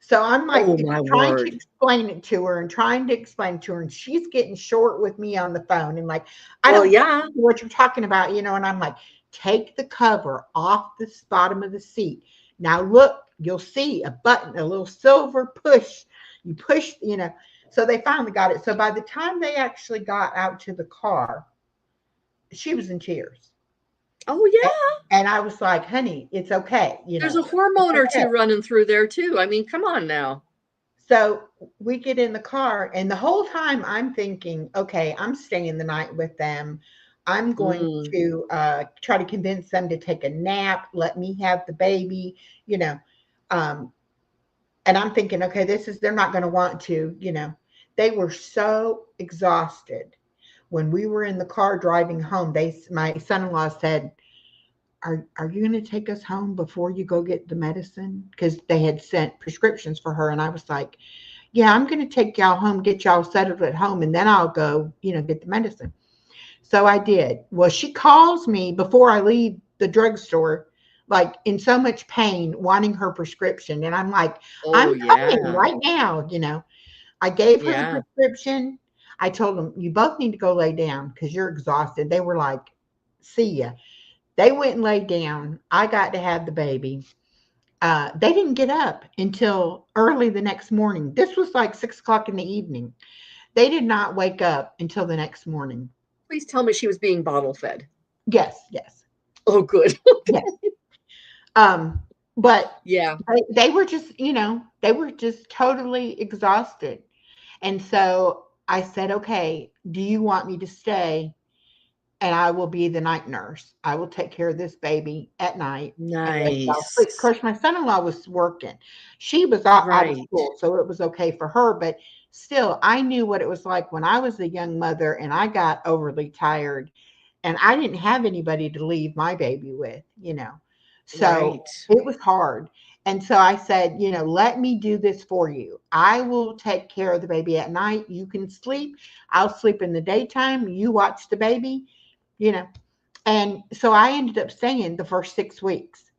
So I'm like
Oh, my
trying to
word.
explain it to her and trying to explain to her, and she's getting short with me on the phone and like, I
Well,
don't
yeah.
know what you're talking about. And I'm like, take the cover off the bottom of the seat. Now look, you'll see a button, a little silver push. You push. So they finally got it. So by the time they actually got out to the car, she was in tears.
Oh, yeah.
And I was like, honey, it's okay.
There's a
It's
hormone or
okay.
two running through there, too. I mean, come on now.
So we get in the car, and the whole time I'm thinking, okay, I'm staying the night with them. I'm going
Mm.
to try to convince them to take a nap, let me have the baby, you know. Um, and I'm thinking, okay, they're not going to want to. They were so exhausted. When we were in the car driving home, my son-in-law said, are you going to take us home before you go get the medicine? Because they had sent prescriptions for her. And I was like, yeah, I'm going to take y'all home, get y'all settled at home, and then I'll go, get the medicine. So I did. Well, she calls me before I leave the drugstore, like in so much pain, wanting her prescription. And I'm like,
Oh,
I'm coming
yeah.
right now. I gave her the
Yeah.
prescription. I told them, you both need to go lay down because you're exhausted. They were like, see ya. They went and laid down. I got to have the baby. They didn't get up until early the next morning. This was like 6 o'clock in the evening. They did not wake up until the next morning.
Please tell me she was being bottle fed.
Yes.
Oh, good.
Yes. But
Yeah.
they were just, they were just totally exhausted. And so I said, okay, do you want me to stay? And I will be the night nurse. I will take care of this baby at night and let y'all sleep. Of
Nice.
course, my son-in-law was working. She was out of
Right.
school, so it was okay for her. But still, I knew what it was like when I was a young mother and I got overly tired and I didn't have anybody to leave my baby with. So
Right.
it was hard. And so I said, let me do this for you. I will take care of the baby at night. You can sleep. I'll sleep in the daytime. You watch the baby, you know. And so I ended up staying the first 6 weeks.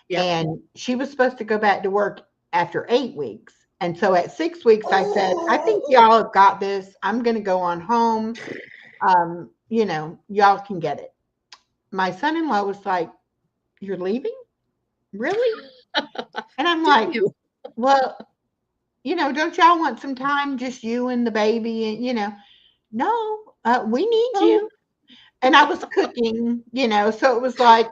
Yep.
And she was supposed to go back to work after 8 weeks. And so at 6 weeks, I said, I think y'all have got this. I'm going to go on home. Y'all can get it. My son in law was like, you're leaving? Really? And I'm
Did
like,
you?
well, don't y'all want some time, just you and the baby? And, no, we need
Oh,
you. And I was cooking, so it was like,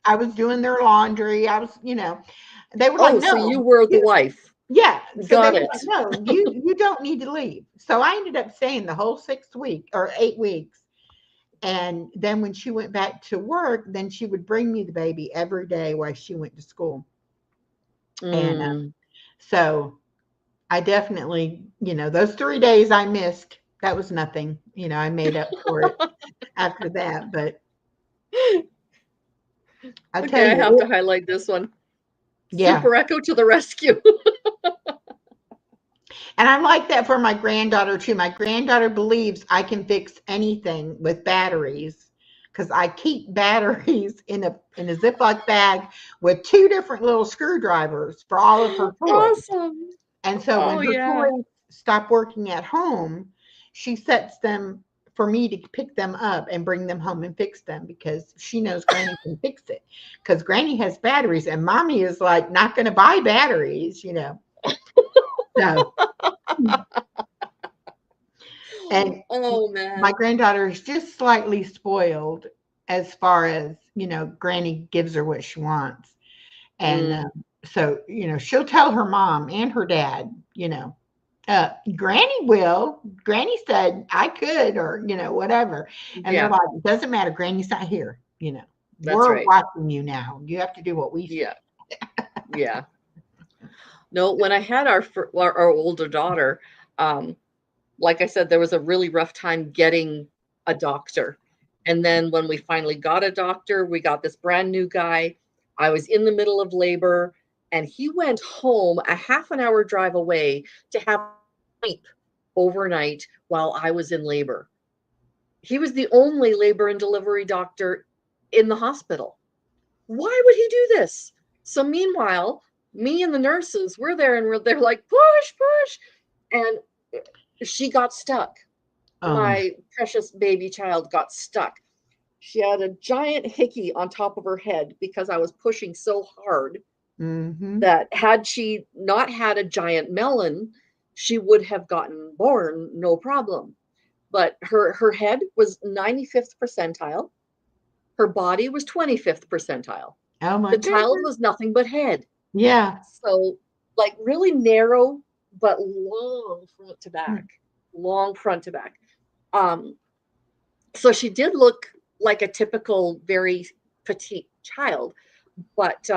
I was doing their laundry. They were like,
oh, so you
no,
were the
you,
wife.
yeah. So they
Got
were
it.
like, no, you don't need to leave. So I ended up staying the whole 6 week or 8 weeks. And then when she went back to work, then she would bring me the baby every day while she went to school. And
Mm.
so I definitely, those 3 days I missed, that was nothing. I made up for it after that. But I tell
Okay, I
you,
have to highlight this one.
yeah.
Super Echo to the rescue.
And I'm like that for my granddaughter too. My granddaughter believes I can fix anything with batteries because I keep batteries in a Ziploc bag with 2 different little screwdrivers for all of her toys.
Awesome.
And so when
Oh,
her
yeah.
toys stop working at home, she sets them for me to pick them up and bring them home and fix them because she knows Granny can fix it. Because Granny has batteries and Mommy is like not going to buy batteries. So, and
Oh,
my
man.
granddaughter is just slightly spoiled as far as, Granny gives her what she wants. And
Mm.
so, she'll tell her mom and her dad, Granny will. Granny said I could, or, whatever. And they're
Yeah,
like, it doesn't matter. Granny's not here.
that's
We're
right.
watching you now. You have to do what we say.
Yeah, yeah. No, when I had our older daughter, um, like I said, there was a really rough time getting a doctor. And then when we finally got a doctor, we got this brand new guy. I was in the middle of labor, and he went home a half an hour drive away to have sleep overnight while I was in labor. He was the only labor and delivery doctor in the hospital. Why would he do this? So meanwhile, me and the nurses, we're there and they're like, push, push. And she got stuck.
Um,
My precious baby child got stuck. She had a giant hickey on top of her head because I was pushing so hard
mm-hmm.
that had she not had a giant melon, she would have gotten born no problem. But her head was 95th percentile. Her body was 25th percentile.
Oh my
The child
goodness.
was nothing but head.
Yeah.
So, like, really narrow, but long front to back. Long front to back. Um, so she did look like a typical, very petite child, but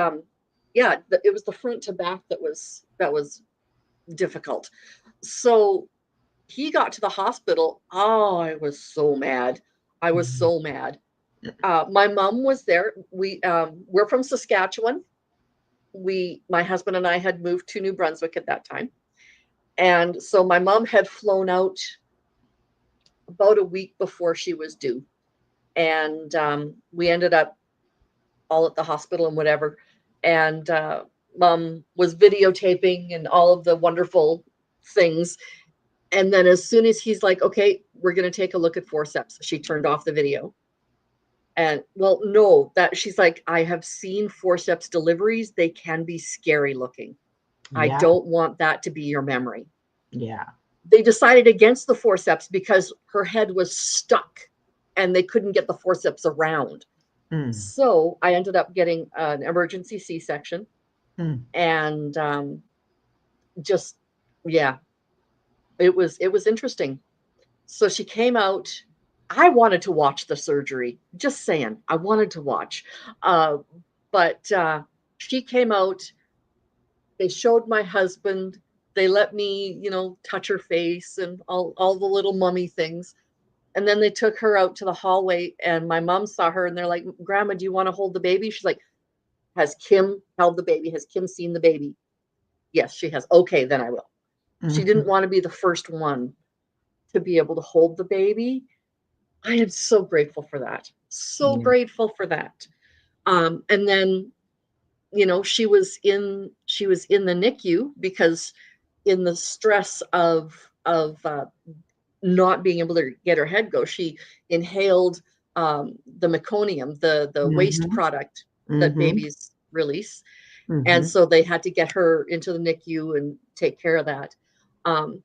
yeah, it was the front to back that was difficult. So he got to the hospital. Oh, I was so mad. I was so mad. My mom was there. We're from Saskatchewan. My husband and I had moved to New Brunswick at that time, and so my mom had flown out about a week before she was due, and we ended up all at the hospital and whatever. And mom was videotaping and all of the wonderful things. And then as soon as he's like, okay, we're going to take a look at forceps, she turned off the video. And well, no, that she's like, I have seen forceps deliveries. They can be scary looking. I
Yeah.
don't want that to be your memory.
Yeah.
They decided against the forceps because her head was stuck and they couldn't get the forceps around.
Mm.
So I ended up getting an emergency C-section
Mm.
and just, yeah, it was interesting. So she came out. I wanted to watch the surgery. Just saying, I wanted to watch. Uh, but she came out. They showed my husband. They let me, touch her face and all the little mummy things. And then they took her out to the hallway, and my mom saw her, and they're like, "Grandma, do you want to hold the baby?" She's like, "Has Kim held the baby? Has Kim seen the baby?" Yes, she has. Okay, then I will. She didn't
Mhm.
want to be the first one to be able to hold the baby. I am so grateful for that. So
Yeah.
grateful for that. And then, she was in the NICU because in the stress of not being able to get her head go, she inhaled the meconium, the waste
Mhm.
product that
Mhm.
babies release, and
Mhm.
so they had to get her into the NICU and take care of that. Um,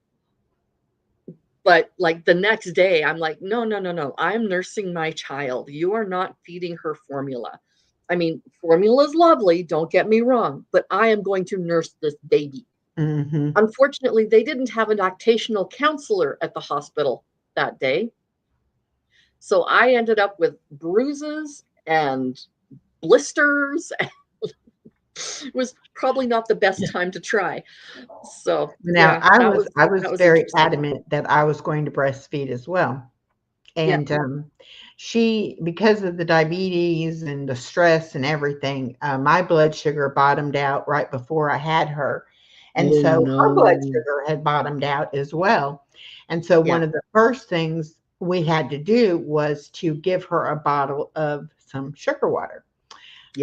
but like the next day, I'm like, no, no, no, no. I'm nursing my child. You are not feeding her formula. I mean, formula is lovely, don't get me wrong, but I am going to nurse this baby.
Mhm.
Unfortunately, they didn't have a lactational counselor at the hospital that day. So I ended up with bruises and blisters. It was probably not the best time to try. So
Now,
yeah,
I
that
was
was
I
that
was
was
very
interesting.
adamant that I was going to breastfeed as well.
Yeah.
And she, because of the diabetes and the stress and everything, my blood sugar bottomed out right before I had her. And
Oh
so her blood
no.
sugar had bottomed out as well. And so
Yeah.
one of the first things we had to do was to give her a bottle of some sugar water.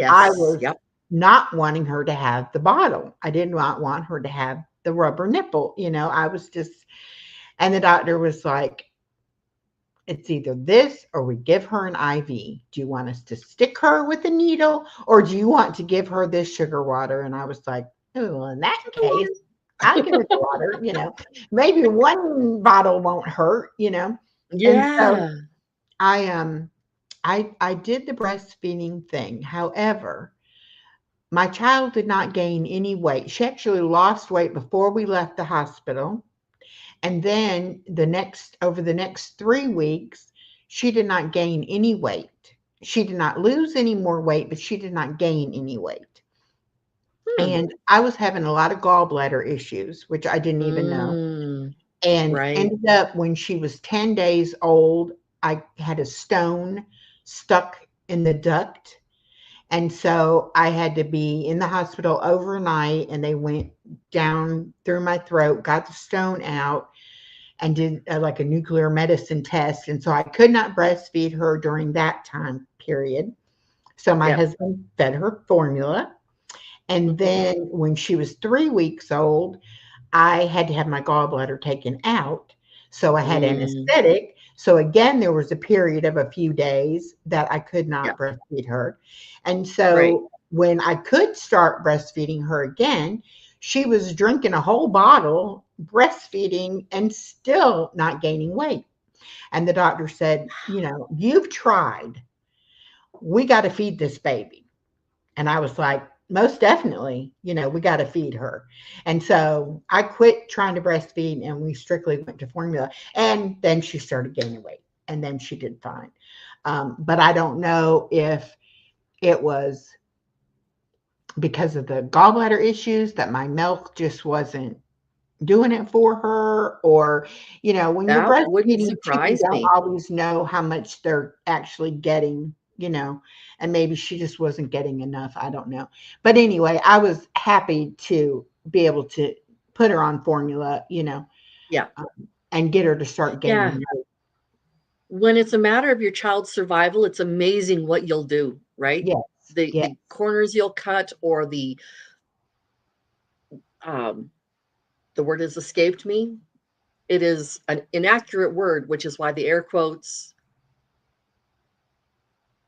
I
Yes.
was
Yep.
not wanting her to have the bottle. I did not want her to have the rubber nipple. I was just, and the doctor was like, it's either this or we give her an IV. Do you want us to stick her with a needle or do you want to give her this sugar water? And I was like, oh, well, in that case, I'll give her the water, maybe one bottle won't hurt. And so
Yeah.
I did the breastfeeding thing. However, my child did not gain any weight. She actually lost weight before we left the hospital. And then over the next 3 weeks, she did not gain any weight. She did not lose any more weight, but she did not gain any weight.
Hmm.
And I was having a lot of gallbladder issues, which I didn't even know.
Mm,
And
right.
ended up when she was 10 days old, I had a stone stuck in the duct. And so I had to be in the hospital overnight, and they went down through my throat, got the stone out, and did like a nuclear medicine test. And so I could not breastfeed her during that time period. So my
Yep.
husband fed her formula. And
Mhm.
then when she was 3 weeks old, I had to have my gallbladder taken out. So I had
Mm,
anesthetic. So again, there was a period of a few days that I could
yeah.
not breastfeed her. And
Right.
so when I could start breastfeeding her again, she was drinking a whole bottle, breastfeeding, and still not gaining weight. And the doctor said, you've tried. We got to feed this baby. And I was like, most definitely, we got to feed her. And so I quit trying to breastfeed and we strictly went to formula. And then she started gaining weight and then she did fine. But I don't know if it was because of the gallbladder issues that my milk just wasn't doing it for her, or when you're
That wouldn't
breastfeeding too, you
surprise
don't
me.
always know how much they're actually getting. And maybe she just wasn't getting enough, I don't know. But anyway, I was happy to be able to put her on formula,
Yeah.
um, and get her to start gaining
Yeah.
weight.
When it's a matter of your child's survival, it's amazing what you'll do, right?
Yes,
The
yes,
corners you'll cut, or um the word has escaped me. It is an inaccurate word, which is why the air quotes,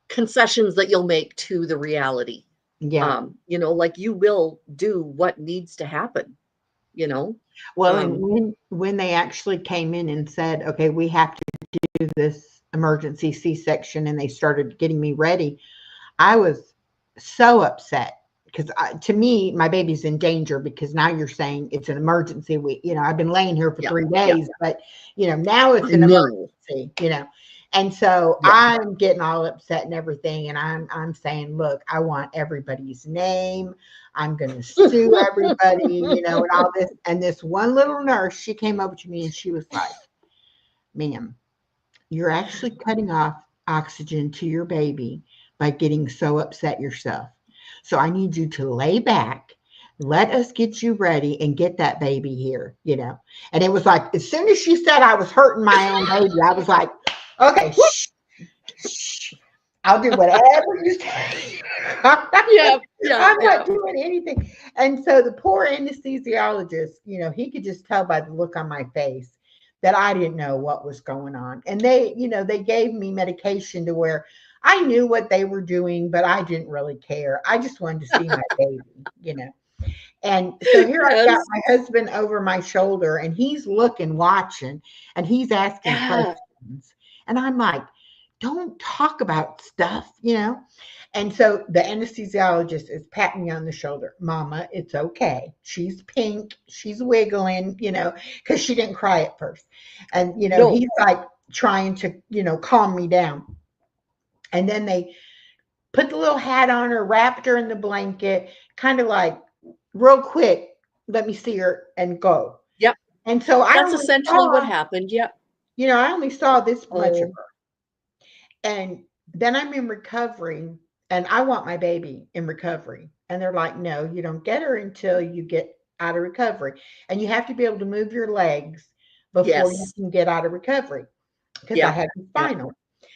concessions that you'll make to the reality.
yeah.
Like you will do what needs to happen, you know?
Well, and
Um,
when they actually came in and said, okay, we have to do this emergency C-section, and they started getting me ready, I was so upset because to me, my baby's in danger, because now you're saying it's an emergency. I've been laying here for
Yeah.
3 days, but now it's
I
an
know.
emergency. And so
Yeah.
I'm getting all upset and everything. And I'm saying, look, I want everybody's name. I'm going to sue everybody, and all this. And this one little nurse, she came over to me and she was like, ma'am, you're actually cutting off oxygen to your baby by getting so upset yourself. So I need you to lay back, let us get you ready and get that baby here, And it was like, as soon as she said I was hurting my own baby, I was like, okay, shh, shh. I'll do whatever you say.
Yeah.
I'm not doing anything. And so the poor anesthesiologist, he could just tell by the look on my face that I didn't know what was going on. And they gave me medication to where I knew what they were doing, but I didn't really care. I just wanted to see my baby. And so here I've got
Yes.
my husband over my shoulder, and he's looking, watching, and he's asking
Yeah.
questions. And I'm like, don't talk about stuff. And so the anesthesiologist is patting me on the shoulder. Mama, it's okay. She's pink. She's wiggling, because she didn't cry at first. And,
No.
he's like trying to, calm me down. And then they put the little hat on her, wrapped her in the blanket, kind of like, real quick, let me see her and go.
Yep.
And so
That's essentially what happened. Yep.
I only saw this much of
Oh.
her. And then I'm in recovery, and I want my baby in recovery. And they're like, no, you don't get her until you get out of recovery. And you have to be able to move your legs before you
Yes.
can get out of recovery, because I
Yep.
had the
Yep.
spinal.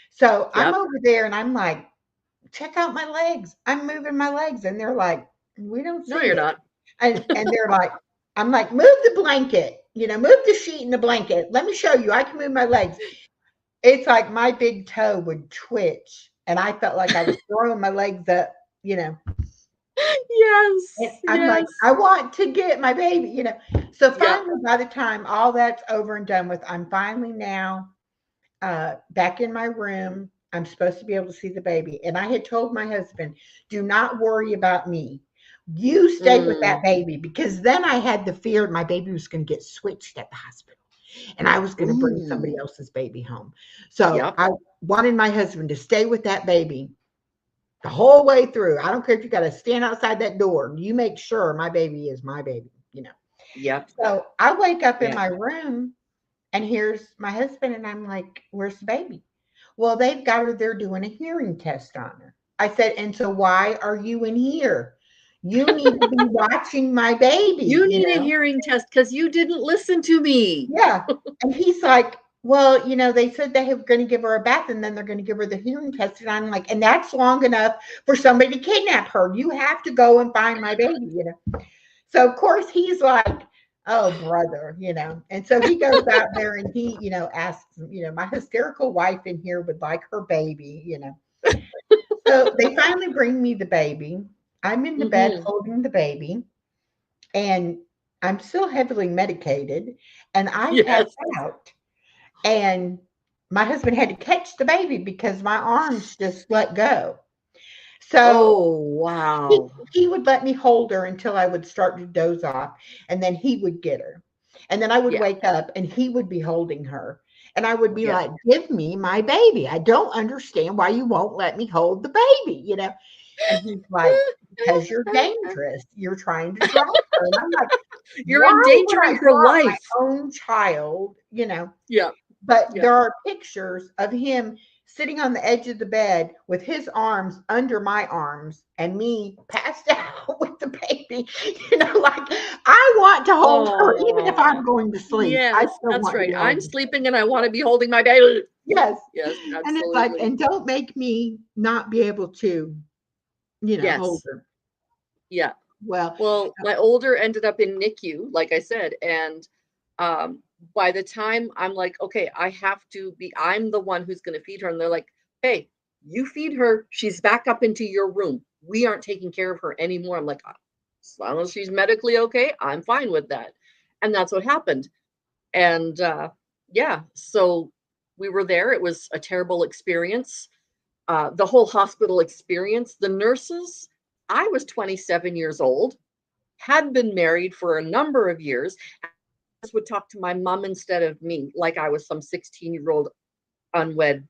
So I'm
Yep.
over there and I'm like, check out my legs. I'm moving my legs. And they're like, we don't see
No, you're
it.
not.
And they're like, I'm like, move the blanket, move the sheet and the blanket. Let me show you. I can move my legs. It's like my big toe would twitch, and I felt like I was throwing my legs up. And
Yes.
I'm like,
Yes.
I want to get my baby. So
Yep.
finally, by the time all that's over and done with, I'm finally now back in my room. I'm supposed to be able to see the baby. And I had told my husband, do not worry about me. You stay with that baby, because then I had the fear my baby was going to get switched at the hospital and I was going to bring somebody
Ooh.
else's baby home. So
Yep.
I wanted my husband to stay with that baby the whole way through. I don't care if you got to stand outside that door. You make sure my baby is my baby.
Yep.
So I wake up in
Yeah.
my room, and here's my husband, and I'm like, where's the baby? Well, they've got her there doing a hearing test on her. I said, and so why are you in here? You need to be watching my baby,
You need a hearing test because you didn't listen to me.
Yeah. And he's like, well, they said they were going to give her a bath and then they're going to give her the hearing test. And I'm like, and that's long enough for somebody to kidnap her. You have to go and find my baby. So, of course, he's like, oh, brother, And so he goes out there and he, asks, my hysterical wife in here would like her baby. So they finally bring me the baby. I'm in the bed holding the baby, and I'm still heavily medicated, and I passed
Yes.
out. And my husband had to catch the baby because my arms just let go. So
Oh, wow.
he would let me hold her until I would start to doze off, and then he would get her. And then I would
Yeah.
wake up and he would be holding her. And I would be
Yeah.
like, give me my baby. I don't understand why you won't let me hold the baby, And he's like, because you're dangerous. You're trying to drop her. And I'm like,
You're
why would I
endangering her
drop my
life.
own child?
Yeah.
But
Yeah.
there are pictures of him sitting on the edge of the bed with his arms under my arms and me passed out with the baby. Like, I want to hold her even if I'm going to sleep. I
Yes,
still
that's
want to
right.
be
I'm
holding.
sleeping and I want to be holding my baby.
Yes.
Yes,
And it's like,
absolutely.
and don't make me not be able to, hold
Yes.
her.
Yeah.
Well,
Well, my older ended up in NICU, like I said, and by the time I'm like, okay, I'm the one who's going to feed her, and they're like, hey, you feed her. She's back up into your room. We aren't taking care of her anymore. I'm like, as long as she's medically okay, I'm fine with that, and that's what happened. And yeah, so we were there. It was a terrible experience. The whole hospital experience. The nurses I was 27 years old, had been married for a number of years, and would talk to my mom instead of me, like I was some 16-year-old unwed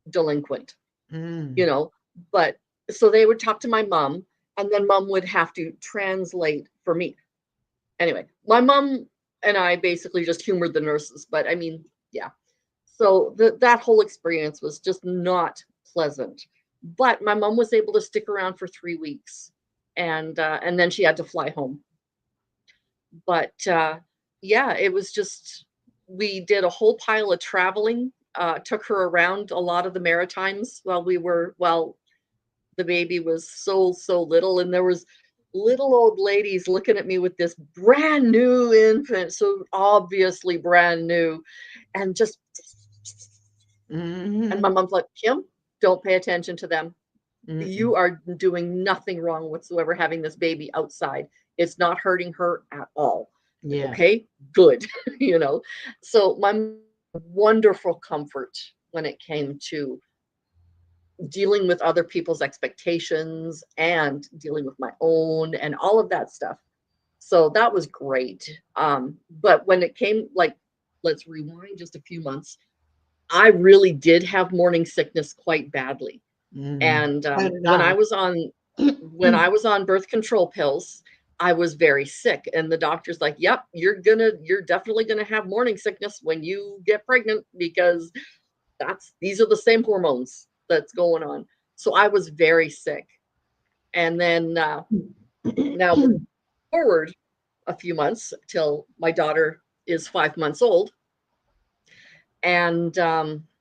delinquent, you
Mm.
know. But so they would talk to my mom, and then mom would have to translate for me. Anyway, my mom and I basically just humored the nurses, but I mean, yeah. So that whole experience was just not pleasant. But my mom was able to stick around for 3 weeks, and then she had to fly home. But yeah, it was just, we did a whole pile of traveling. Took her around a lot of the Maritimes while the baby was so little, and there was little old ladies looking at me with this brand new infant, so obviously brand new, and just, and my
Mhm.
mom's like, Kim, don't pay attention to them.
Mm-mm.
You are doing nothing wrong whatsoever having this baby outside. It's not hurting her at all. Like,
Yeah.
okay, good. you know. So my wonderful comfort when it came to dealing with other people's expectations and dealing with my own and all of that stuff. So that was great. But when it came, like, let's rewind just a few months, I really did have morning sickness quite badly.
Mm.
And
So did I.
when I was on birth control pills, I was very sick, and the doctor's like, "Yep, you're definitely gonna have morning sickness when you get pregnant because these are the same hormones that's going on." So I was very sick, and then now forward a few months till my daughter is 5 months old, and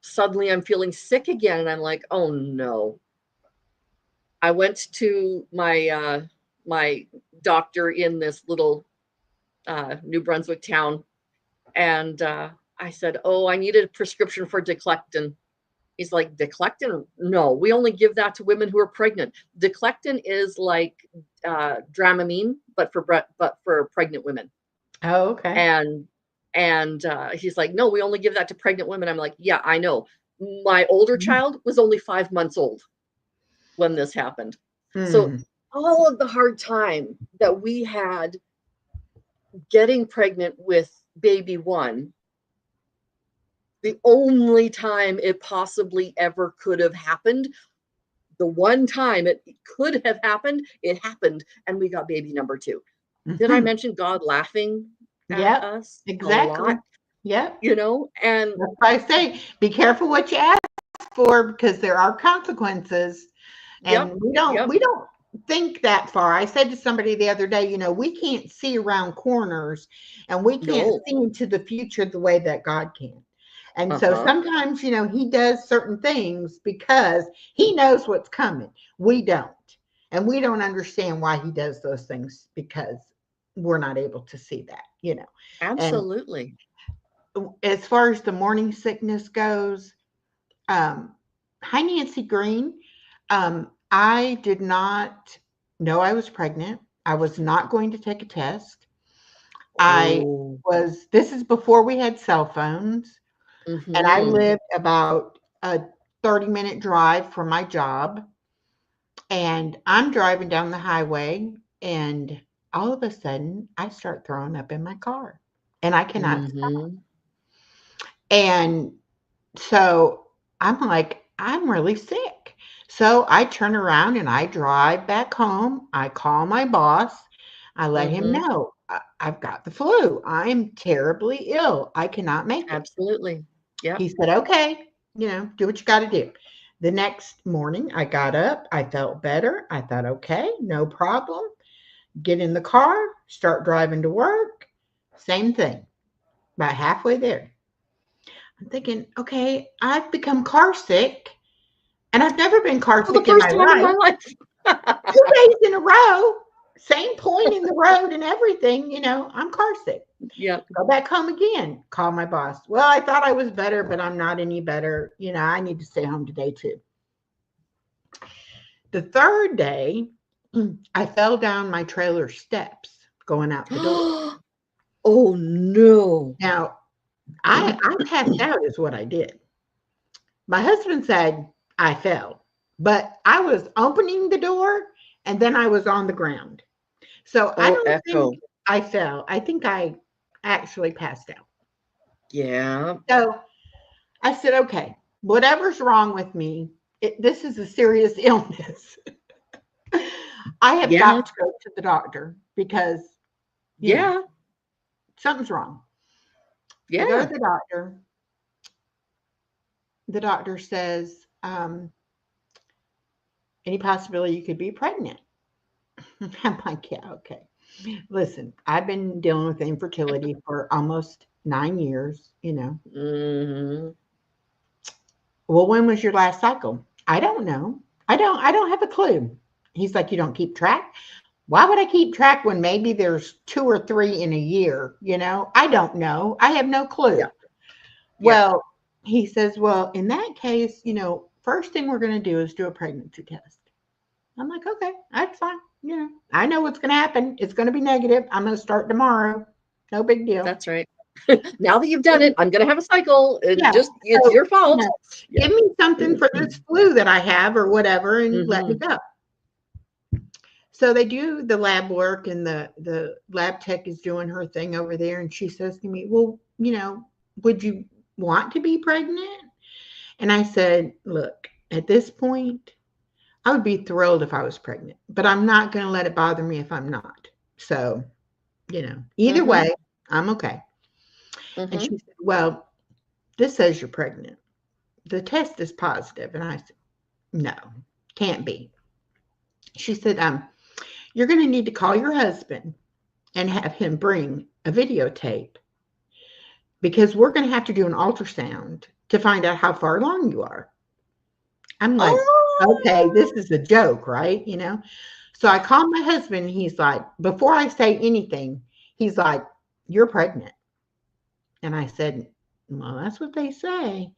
suddenly I'm feeling sick again, and I'm like, "Oh no." I went to my doctor in this little New Brunswick town, and I said, "Oh, I need a prescription for Declectin." He's like, "Declectin? No, we only give that to women who are pregnant. Declectin is like Dramamine, but for pregnant women."
Oh, okay.
And he's like, "No, we only give that to pregnant women." I'm like, "Yeah, I know. My older child was only 5 months old when this happened." So
Mm.
all of the hard time that we had getting pregnant with baby one, the only time it possibly ever could have happened, the one time it could have happened, it happened, and we got baby number two. Did I
Mhm.
mention God laughing at
Yep.
us a
Exactly.
lot?
Yep.
And
That's why I say be careful what you ask for because there are consequences.
yep,
And we don't think that far. I said to somebody the other day, we can't see around corners and we can't
no,
see into the future the way that God can. And so
uh-huh,
sometimes, he does certain things because he knows what's coming. We don't. And we don't understand why he does those things because we're not able to see that. And
absolutely.
as far as the morning sickness goes, um, hi, Nancy Green. I did not know I was pregnant. I was not going to take a test.
Oh,
This is before we had cell phones, and I
mm-hmm.
lived about a 30-minute drive from my job. And I'm driving down the highway, and all of a sudden, I start throwing up in my car, and I cannot.
Mm-hmm.
And so I'm like, I'm really sick. So I turn around and I drive back home. I call my boss. I let him
Mm-hmm.
know I've got the flu. I'm terribly ill. I cannot make it.
Absolutely. Yep.
He said, okay, do what you got to do. The next morning, I got up. I felt better. I thought, okay, no problem. Get in the car, start driving to work. Same thing. About halfway there, I'm thinking, okay, I've become car sick, and I've never been car
For the
sick in
first
my
time in my
life.
life.
2 days in a row, same point in the road and everything, I'm car sick.
Yep.
Go back home again, call my boss. Well, I thought I was better, but I'm not any better. I need to stay home today too. The third day, I fell down my trailer steps going out the door.
Oh no.
Now, I passed out, is what I did. My husband said I fell, but I was opening the door and then I was on the ground. So I
Oh,
don't think
echo.
I fell. I think I actually passed out.
Yeah.
So I said, okay, whatever's wrong with me, this is a serious illness. I have
Yeah.
got to go to the doctor because,
Yeah.
something's wrong. I go to
Yeah.
the doctor. The doctor says, any possibility you could be pregnant? I'm like, yeah, okay. Listen, I've been dealing with infertility for almost 9 years.
Hmm.
Well, when was your last cycle? I don't know. I don't have a clue. He's like, you don't keep track? Why would I keep track when maybe there's 2 or 3 in a year? I don't know. I have no clue.
Yeah. Yeah.
Well, he says, well, in that case, first thing we're going to do is do a pregnancy test. I'm like, okay, that's fine. I know what's going to happen. It's going to be negative. I'm going to start tomorrow. No big deal.
That's right. Now that you've done it, I'm gonna have a cycle.
Yeah.
It's
So,
your fault. Yeah.
give me something for this flu that I have or whatever and let me
Hmm.
go. So they do the lab work, and the lab tech is doing her thing over there, and she says to me, well, would you want to be pregnant? And I said, look, at this point, I would be thrilled if I was pregnant, but I'm not going to let it bother me if I'm not. So, either
Hmm.
way, I'm okay. And
Hmm.
she said, well, this says you're pregnant. The test is positive. And I said, no, can't be. She said, you're going to need to call your husband and have him bring a videotape because we're going to have to do an ultrasound to find out how far along you are. I'm like, okay, this
Oh.
is a joke, right? So I called my husband. He's like, before I say anything, he's like, you're pregnant. And I said, well, that's what they say.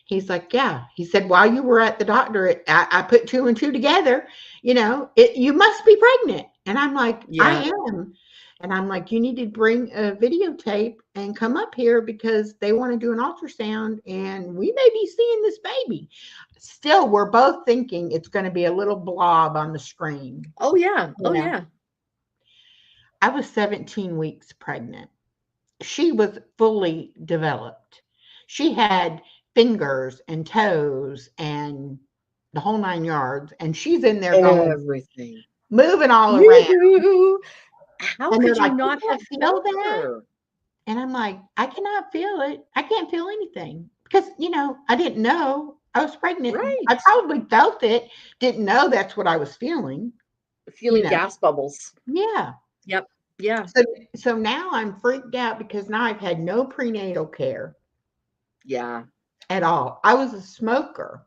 He's like, yeah. He said, while you were at the doctor, I put 2 and 2 together. You must be pregnant. And I'm like,
Yeah.
I am. And I'm like, you need to bring a videotape and come up here because they want to do an ultrasound and we may be seeing this baby. Still, we're both thinking it's going to be a little blob on the screen.
Oh yeah.
You
Oh
know,
yeah.
I was 17 weeks pregnant. She was fully developed. She had fingers and toes and the whole 9 yards. And she's in there going,
Everything.
moving all around.
Yoo-hoo. How
And they're
could you
like, you
not have
can't feel
felt
that?
her?
And I'm like, I cannot feel it. I can't feel anything because, I didn't know I was pregnant.
Right.
I probably felt it, didn't know that's what I was feeling, you
Feeling
know.
gas bubbles.
Yeah.
Yep. Yeah.
So now I'm freaked out because now I've had no prenatal care
Yeah.
at all. I was a smoker,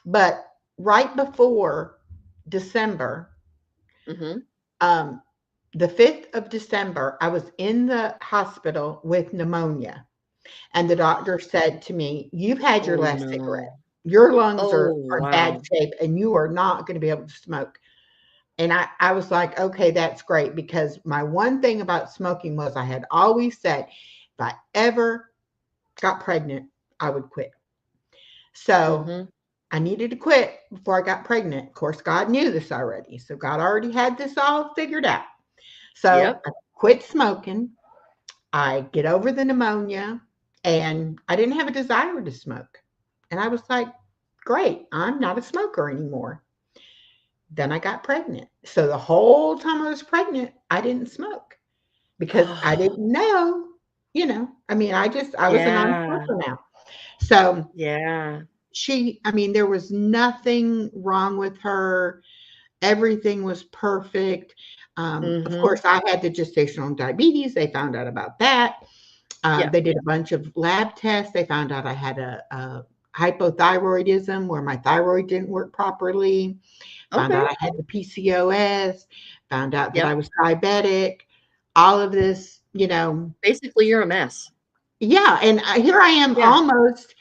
but right before December,
Hmm.
um, the 5th of December, I was in the hospital with pneumonia. And the doctor said to me, you've had your
Oh
last cigarette.
no.
Your lungs
Oh
are in bad
wow.
shape and you are not going to be able to smoke. And I was like, okay, that's great. Because my one thing about smoking was I had always said, if I ever got pregnant, I would quit. So
Hmm.
I needed to quit before I got pregnant. Of course, God knew this already. So God already had this all figured out. So
Yep.
I quit smoking. I get over the pneumonia and I didn't have a desire to smoke. And I was like, great, I'm not a smoker anymore. Then I got pregnant. So the whole time I was pregnant, I didn't smoke because I didn't know, I mean, I was a
Yeah.
non-smoker now. So
Yeah.
there was nothing wrong with her. Everything was perfect. Of
Hmm.
course, I had the gestational diabetes. They found out about that.
Yeah.
They did a bunch of lab tests. They found out I had a hypothyroidism where my thyroid didn't work properly. Found
Okay.
out I had the PCOS. Found out that I
Yep.
was diabetic. All of this,
Basically, you're a mess.
yeah. And here I am
Yeah.
almost,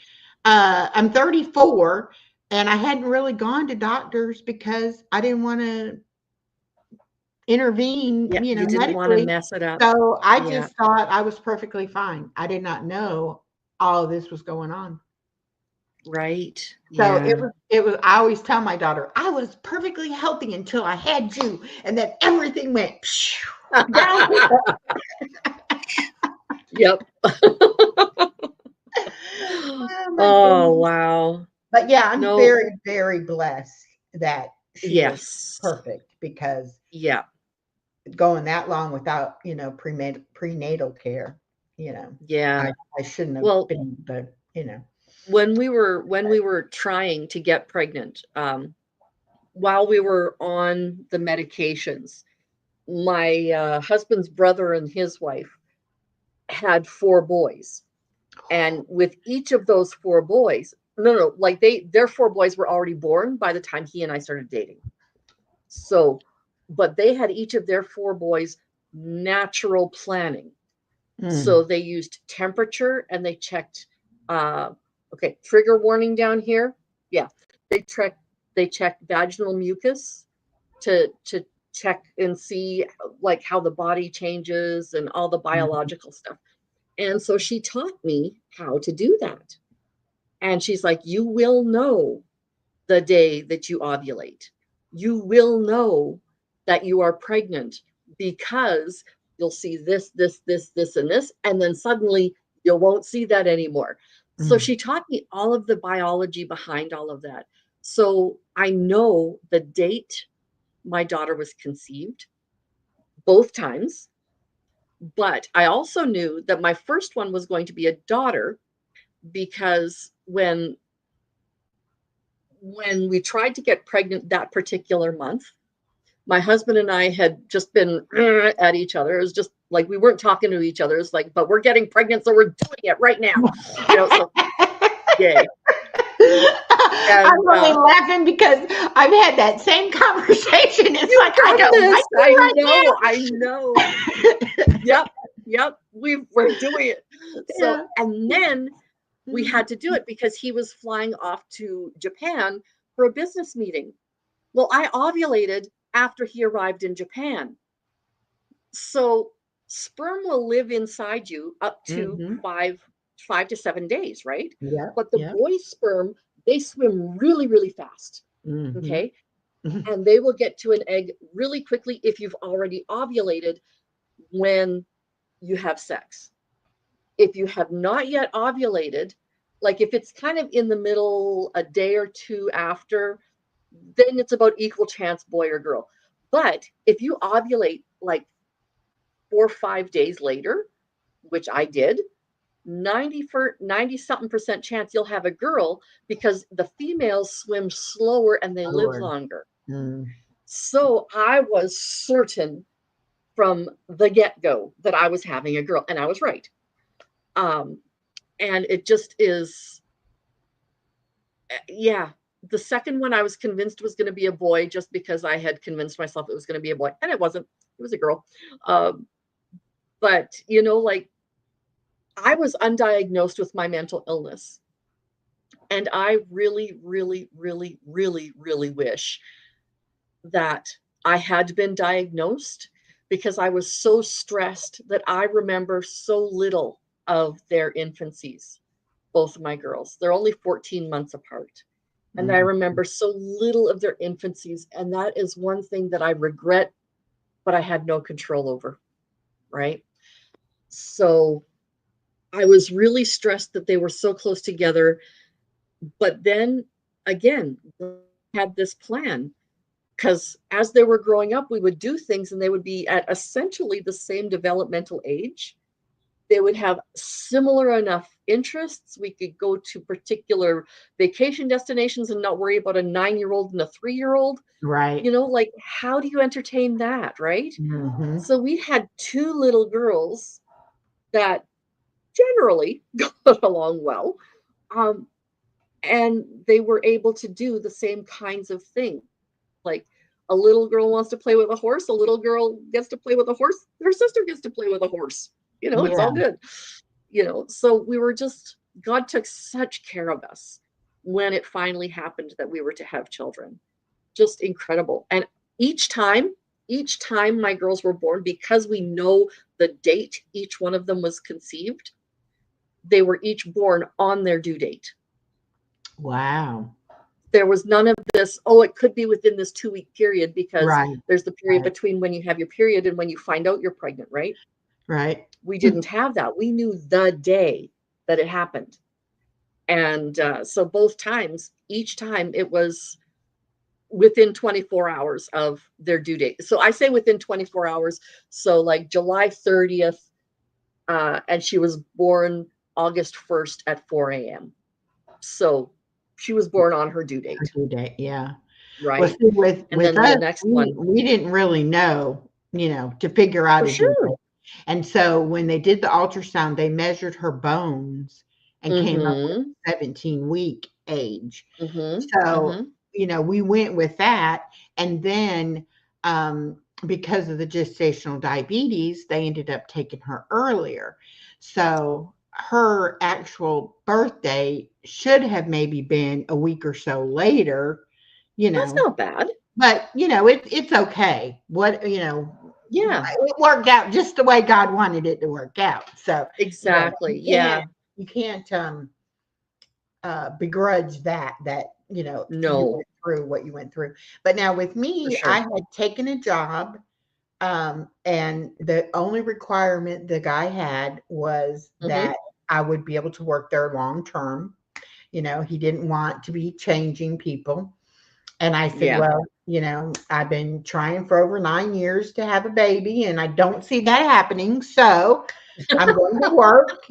I'm 34 and I hadn't really gone to doctors because I didn't want to intervene,
Yeah. You didn't want to
medically.
mess it up.
So I
Yeah.
just thought I was perfectly fine. I did not know all of this was going on.
Right.
So
Yeah.
it was, I always tell my daughter, I was perfectly healthy until I had you. And then everything went downhill.
Yep.
Oh my
Oh,
goodness.
wow.
But yeah, I'm
No.
very, very blessed that she was
Yes.
perfect, because
Yeah.
going that long without, prenatal care,
Yeah.
I shouldn't have
Well,
been the.
when we were trying to get pregnant, while we were on the medications, my husband's brother and his wife had 4 boys. And with each of those 4 boys, no, like their 4 boys were already born by the time he and I started dating. So, but they had each of their 4 boys natural planning. So
Mm,
they used temperature and they checked. Uh, okay, trigger warning down here. Yeah, they checked vaginal mucus to check and see like how the body changes and all the
mm,
biological stuff. And so she taught me how to do that. And she's like, you will know the day that you ovulate. You will know that you are pregnant because you'll see this, and this, and then suddenly you won't see that anymore. So
mm.
she taught me all of the biology behind all of that. So I know the date my daughter was conceived both times, but I also knew that my first one was going to be a daughter because when we tried to get pregnant that particular month, my husband and I had just been at each other. It was just like we weren't talking to each other. It's like, but we're getting pregnant, so we're doing it right now. So yay.
I'm
And
only laughing because I've had that same conversation. It's
you
like, I
got
know
this.
right
I
here,
know. I know.
right
Yep. Yep. We're doing it. So,
now.
and then we
Yeah.
had to do it because he was flying off to Japan for a business meeting. Well, I ovulated after he arrived in Japan. So sperm will live inside you up to
Mm-hmm.
5 to 7 days, right?
Yep.
But the
Yep.
boy sperm, they swim really, really fast.
Mm-hmm.
Okay. And they will get to an egg really quickly if you've already ovulated when you have sex. If you have not yet ovulated, like if it's kind of in the middle, a day or two after, then it's about equal chance, boy or girl. But if you ovulate like 4 or 5 days later, which I did, 90 something percent chance you'll have a girl because the females swim slower and they live
Lord.
longer.
Mm.
So I was certain from the get-go that I was having a girl, and I was right. Um, and it just is, yeah. The second one I was convinced was going to be a boy just because I had convinced myself it was going to be a boy, and it wasn't. It was a girl. Um, but like I was undiagnosed with my mental illness. And I really, really, really, really, really wish that I had been diagnosed because I was so stressed that I remember so little of their infancies, both of my girls. They're only 14 months apart. And I
Mm.
remember so little of their infancies. And that is one thing that I regret, but I had no control over. Right. So I was really stressed that they were so close together. But then again, had this plan because as they were growing up, we would do things and they would be at essentially the same developmental age. They would have similar enough interests. We could go to particular vacation destinations and not worry about a 9-year-old and a 3-year-old.
Right.
Like how do you entertain that, right?
Mm-hmm.
So we had 2 little girls that generally got along well. Um, and they were able to do the same kinds of things. Like a little girl wants to play with a horse, a little girl gets to play with a horse, her sister gets to play with a horse. It's
Yeah.
all good. So we were just, God took such care of us when it finally happened that we were to have children. Just incredible. And each time, each time my girls were born, because we know the date each one of them was conceived, they were each born on their due date.
Wow.
There was none of this, oh, it could be within this 2-week period, because
Right.
there's the period
Right.
between when you have your period and when you find out you're pregnant, right?
Right.
We didn't have that. We knew the day that it happened. And so both times, each time it was within 24 hours of their due date. So I say within 24 hours. So like July 30th, and she was born August 1st at 4 a.m. So she was born on her due
Her
date,
due date. Yeah. Well,
right?
see, with
And
with
then the
us,
next
we
one,
we didn't really know, to figure out
for
a due
sure.
date. And so when they did the ultrasound, they measured her bones and came up with
Mm-hmm.
17-week age.
Mm-hmm.
So,
Mm-hmm.
we went with that. And then because of the gestational diabetes, they ended up taking her earlier. So her actual birthday should have maybe been a week or so later, you
That's
know,
not bad.
but it's okay.
Yeah,
It worked out just the way God wanted it to work out. So,
exactly. Yeah.
you can't begrudge that you
No,
went through what you went through. But now with
for
me, I
sure.
had taken a job, and the only requirement the guy had was
Mm-hmm.
that I would be able to work there long term. He didn't want to be changing people. And I said,
Yeah.
well, I've been trying for over 9 years to have a baby, and I don't see that happening. So I'm going to work.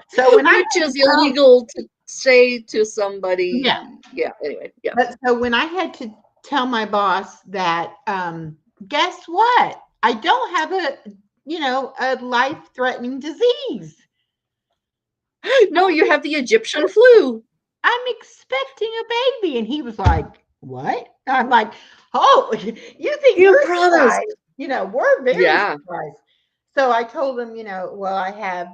So when I
Which
had to
is
tell,
illegal to say to
yeah,
somebody. Yeah. Anyway. Yeah.
but so when I had to tell my boss that, guess what? I don't have a life-threatening disease.
No, you have the Egyptian flu.
I'm expecting a baby. And he was like, what? I'm like, oh, you think
You
we're
promised.
surprised? We're very
Yeah.
surprised. So I told him, well, I have,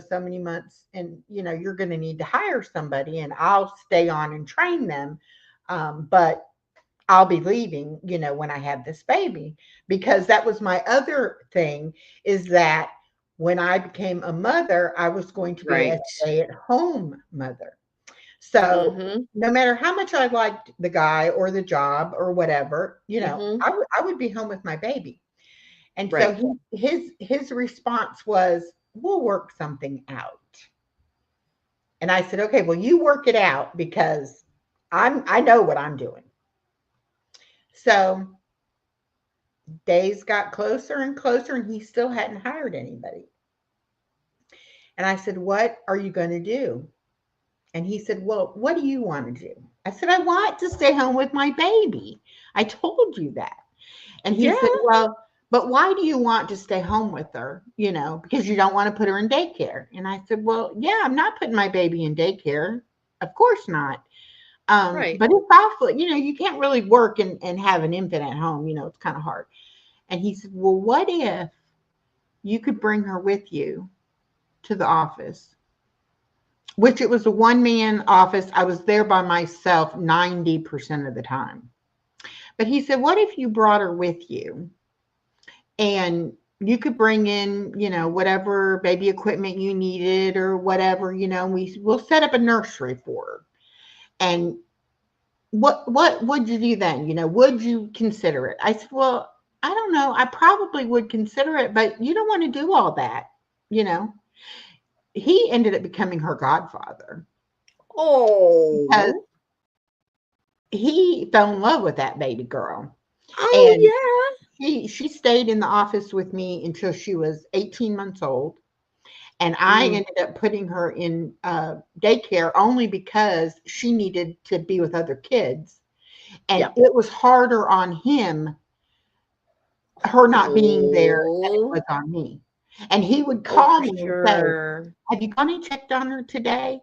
so many months, and, you're going to need to hire somebody, and I'll stay on and train them. But I'll be leaving, when I have this baby, because that was my other thing, is that when I became a mother, I was going to be a
Right.
stay-at-home mother. So
Mm-hmm.
no matter how much I liked the guy or the job or whatever,
Mm-hmm.
I would be home with my baby. And so
Right.
his response was, "We'll work something out." And I said, "Okay, well, you work it out, because I know what I'm doing." So days got closer and closer, and he still hadn't hired anybody. And I said, "What are you going to do?" And he said, "Well, what do you want to do?" I said, "I want to stay home with my baby. I told you that." And he
Yeah.
said, "Well, but why do you want to stay home with her? Because you don't want to put her in daycare." And I said, "Well, yeah, I'm not putting my baby in daycare. Of course not.
Right.
But it's awful. You can't really work and have an infant at home. It's kind of hard." And he said, "Well, what if you could bring her with you to the office?" Which, it was a one-man office. I was there by myself 90% of the time. But he said, "What if you brought her with you, and you could bring in, whatever baby equipment you needed or whatever, we'll set up a nursery for her. And what would you do then? Would you consider it?" I said, "Well, I don't know. I probably would consider it, but you don't want to do all that, you know." He ended up becoming her godfather, because
Oh.
he fell in love with that baby girl.
Oh
And
yeah.
she stayed in the office with me until she was 18 months old. And I
Mm.
ended up putting her in daycare only because she needed to be with other kids. And
Yeah.
it was harder on him, her not being there, than it
Oh.
was on me. And he would
Oh,
call
for
me and say,
sure.
"Have you gone and checked on her today?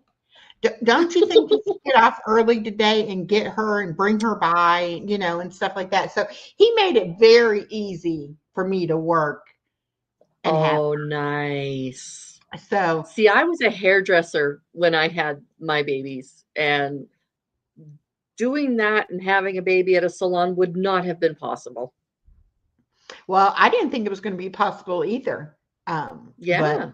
Don't you think you should get off early today and get her and bring her by, and stuff like that?" So he made it very easy for me to work and have
Oh, nice.
her. So,
See, I was a hairdresser when I had my babies, and doing that and having a baby at a salon would not have been possible.
well, I didn't think it was going to be possible either. But
Yeah.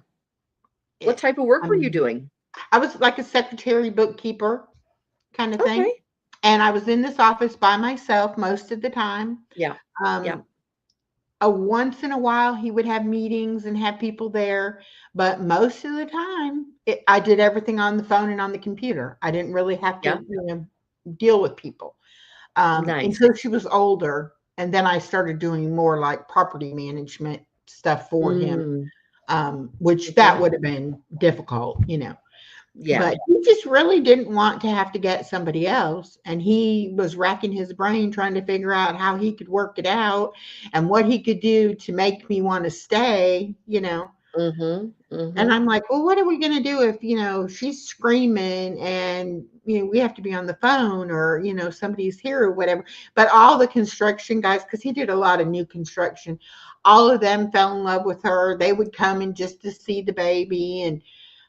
What
it,
type of work
I
were you
mean,
doing?
I was like a secretary, bookkeeper kind of thing.
Okay.
And I was in this office by myself most of the time.
Yeah. Yeah.
Um, once in a while, he would have meetings and have people there, but most of the time, I did everything on the phone and on the computer. I didn't really have to,
Yeah.
deal with people
Nice.
until she was older, and then I started doing more like property management stuff for him,
Mm.
which that
Mhm.
would have been difficult.
Yeah.
But he just really didn't want to have to get somebody else. And he was racking his brain trying to figure out how he could work it out and what he could do to make me want to stay.
Mhm.
And
Mhm.
I'm like, well, what are we going to do if, she's screaming and, we have to be on the phone or, somebody's here or whatever. But all the construction guys, because he did a lot of new construction, all of them fell in love with her. They would come in just to see the baby. And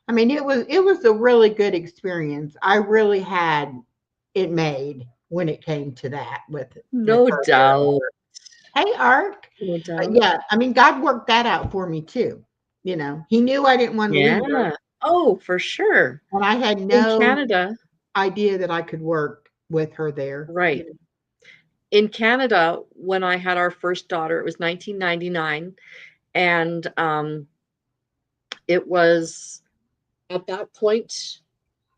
I mean, it was a really good experience. I really had it made when it came to that with
No
her there.
doubt.
Hey, Ark.
No
But
doubt.
yeah, I mean, God worked that out for me too. He knew I didn't want to leave her,
Yeah. Oh, for sure.
and I had
In
no
Canada,
idea that I could work with her there.
right. In Canada, when I had our first daughter, it was 1999, and it was at that point,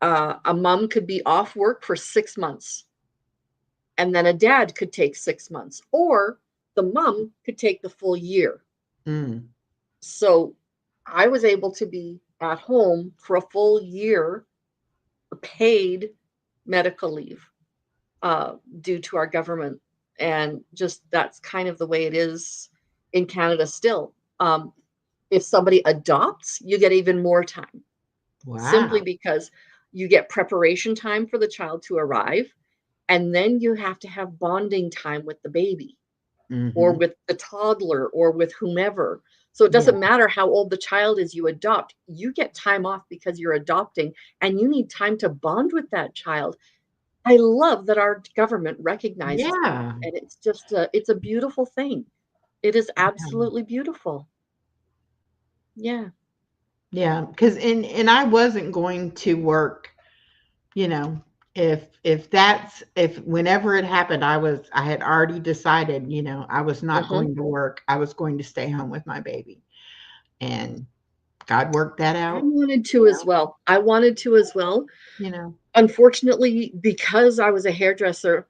a mom could be off work for 6 months, and then a dad could take 6 months, or the mom could take the full year.
Mm,
So I was able to be at home for a full year, paid medical leave, due to our government. And just that's kind of the way it is in Canada still. If somebody adopts, you get even more time simply
wow.
because you get preparation time for the child to arrive. And then you have to have bonding time with the baby or
Hmm.
with the toddler or with whomever. So it
Yeah.
doesn't matter how old the child is you adopt, you get time off because you're adopting and you need time to bond with that child. I love that our government recognizes that,
Yeah.
and it's a beautiful thing. It is absolutely beautiful. Yeah.
Yeah. Because and I wasn't going to work, you know, if whenever it happened, I had already decided, I was not
Mhm.
going to work. I was going to stay home with my baby. And God worked that
I
out,
wanted
you
to as well. I wanted to as well.
know, you know.
Unfortunately, because I was a hairdresser,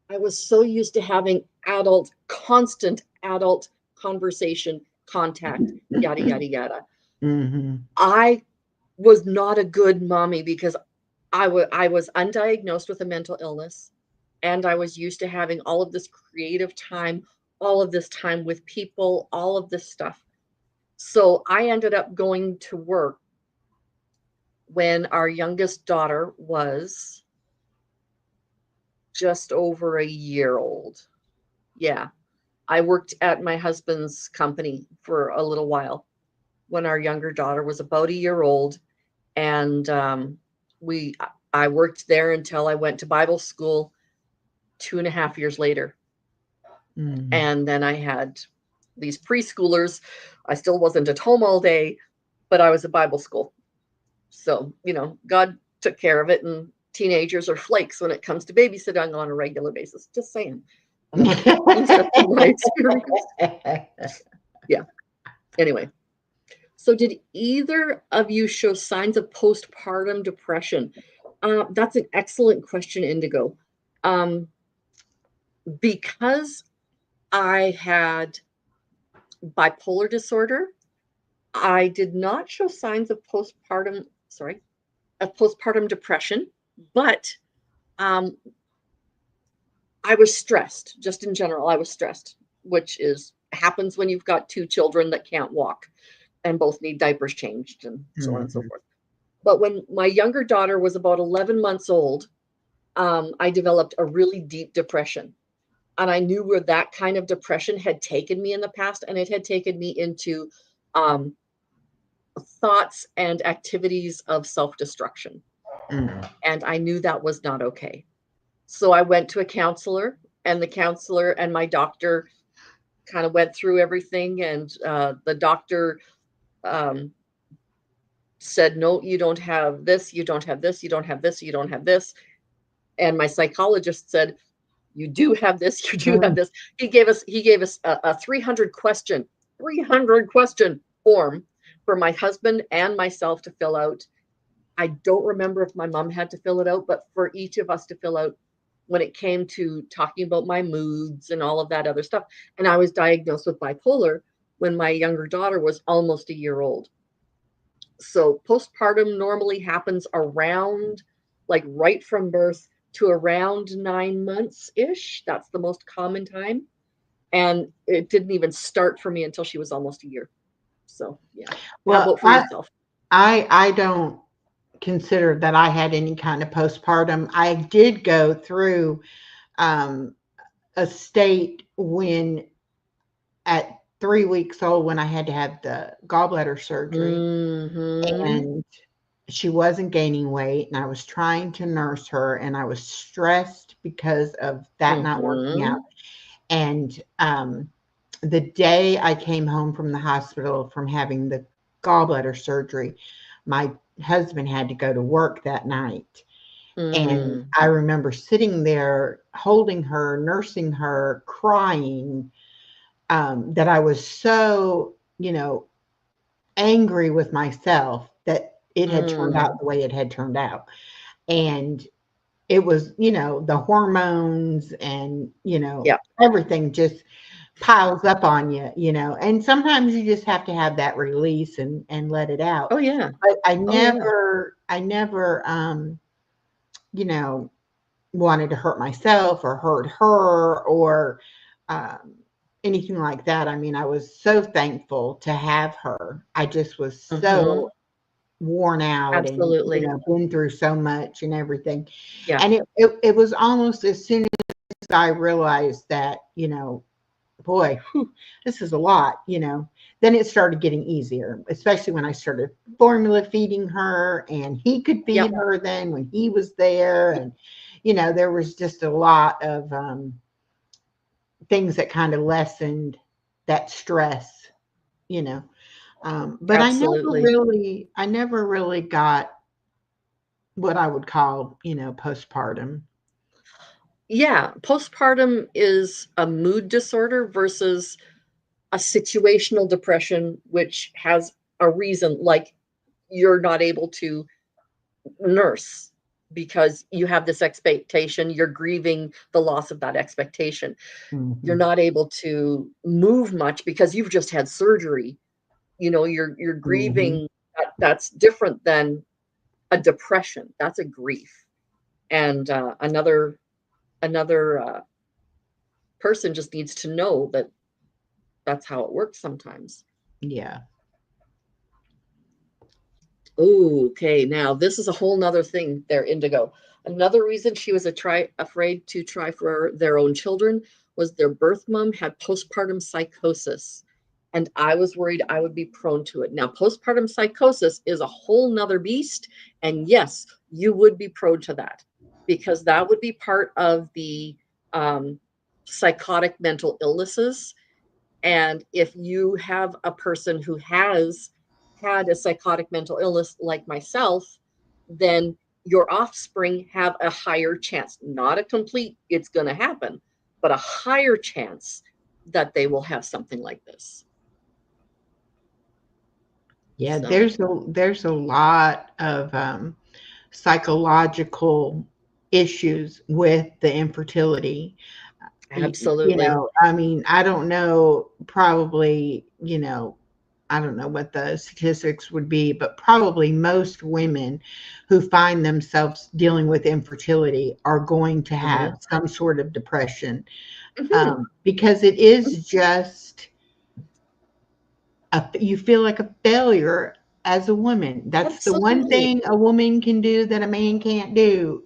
I was so used to having constant adult conversation, contact, yada, yada, yada.
Hmm.
I was not a good mommy because I was undiagnosed with a mental illness, and I was used to having all of this creative time, all of this time with people, all of this stuff. So I ended up going to work when our youngest daughter was just over a year old. Yeah. I worked at my husband's company for a little while when our younger daughter was about a year old, and we I worked there until I went to Bible school 2.5 years later.
Hmm.
And then I had these preschoolers. I still wasn't at home all day, but I was at Bible school. So, God took care of it. And teenagers are flakes when it comes to babysitting on a regular basis. Just saying. Just from my experience. Yeah. Anyway. So, did either of you show signs of postpartum depression? That's an excellent question, Indigo. Um, because I had bipolar disorder, I did not show signs of postpartum depression, but um, I was stressed. Just in general, I was stressed, which is happens when you've got two children that can't walk and both need diapers changed and so on and so
Hmm.
forth. But when my younger daughter was about 11 months old, I developed a really deep depression. And I knew where that kind of depression had taken me in the past, and it had taken me into um, thoughts and activities of self destruction.
Hmm.
And I knew that was not okay. So I went to a counselor, and the counselor and my doctor kind of went through everything. And the doctor um, said, no, you don't have this, you don't have this, you don't have this, you don't have this. And my psychologist said, you do have this, you do have this. He gave us a 300 question form for my husband and myself to fill out. I don't remember if my mom had to fill it out, but for each of us to fill out when it came to talking about my moods and all of that other stuff. And I was diagnosed with bipolar when my younger daughter was almost a year old. So postpartum normally happens around, like, right from birth to around 9 months ish. That's the most common time. And it didn't even start for me until she was almost a year. So yeah. How
Well,
about for yourself?
I don't consider that I had any kind of postpartum. I did go through um, a state when at 3 weeks old when I had to have the gallbladder surgery,
Mm-hmm.
and she wasn't gaining weight, and I was trying to nurse her, and I was stressed because of that not working
Mm-hmm.
out. And the day I came home from the hospital from having the gallbladder surgery, my husband had to go to work that night. And
Mm.
I remember sitting there holding her, nursing her, crying, that I was so, angry with myself that it had turned out
Mm.
the way it had turned out. And it was, the hormones and,
Yeah.
everything just piles up on you, and sometimes you just have to have that release and let it out.
Oh yeah.
But
Oh yeah.
I never, you know, wanted to hurt myself or hurt her or um, anything like that. I mean, I was so thankful to have her. I just was
Mm-hmm.
so worn out and,
Absolutely.
been through so much and everything.
Yeah.
And it was almost as soon as I realized that, boy, whew, this is a lot, then it started getting easier, especially when I started formula feeding her and he could
Yep.
feed her then when he was there. And, there was just a lot of things that kind of lessened that stress, you know. But
Absolutely.
I never really got what I would call, postpartum.
Yeah. Postpartum is a mood disorder versus a situational depression, which has a reason, like you're not able to nurse because you have this expectation, you're grieving the loss of that expectation. You're
Hmm.
not able to move much because you've just had surgery. You're
Hmm.
grieving. That's different than a depression. That's a grief. And another person just needs to know that that's how it works sometimes.
Yeah.
Okay, now this is a whole nother thing there, Indigo. Another reason she was afraid to try for their own children was their birth mom had postpartum psychosis. And I was worried I would be prone to it. Now, postpartum psychosis is a whole nother beast. And yes, you would be prone to that because that would be part of the um, psychotic mental illnesses. And if you have a person who has had a psychotic mental illness like myself, then your offspring have a higher chance, not a complete, it's going to happen, but a higher chance that they will have something like this.
Yeah,
So,
there's a lot of psychological issues with the infertility.
absolutely.
I mean, I don't know, probably, I don't know what the statistics would be, but probably most women who find themselves dealing with infertility are going to
Hmm.
have some sort of depression,
Hmm.
because it is just you feel like a failure as a woman. That's the one
Absolutely.
thing a woman can do that a man can't do.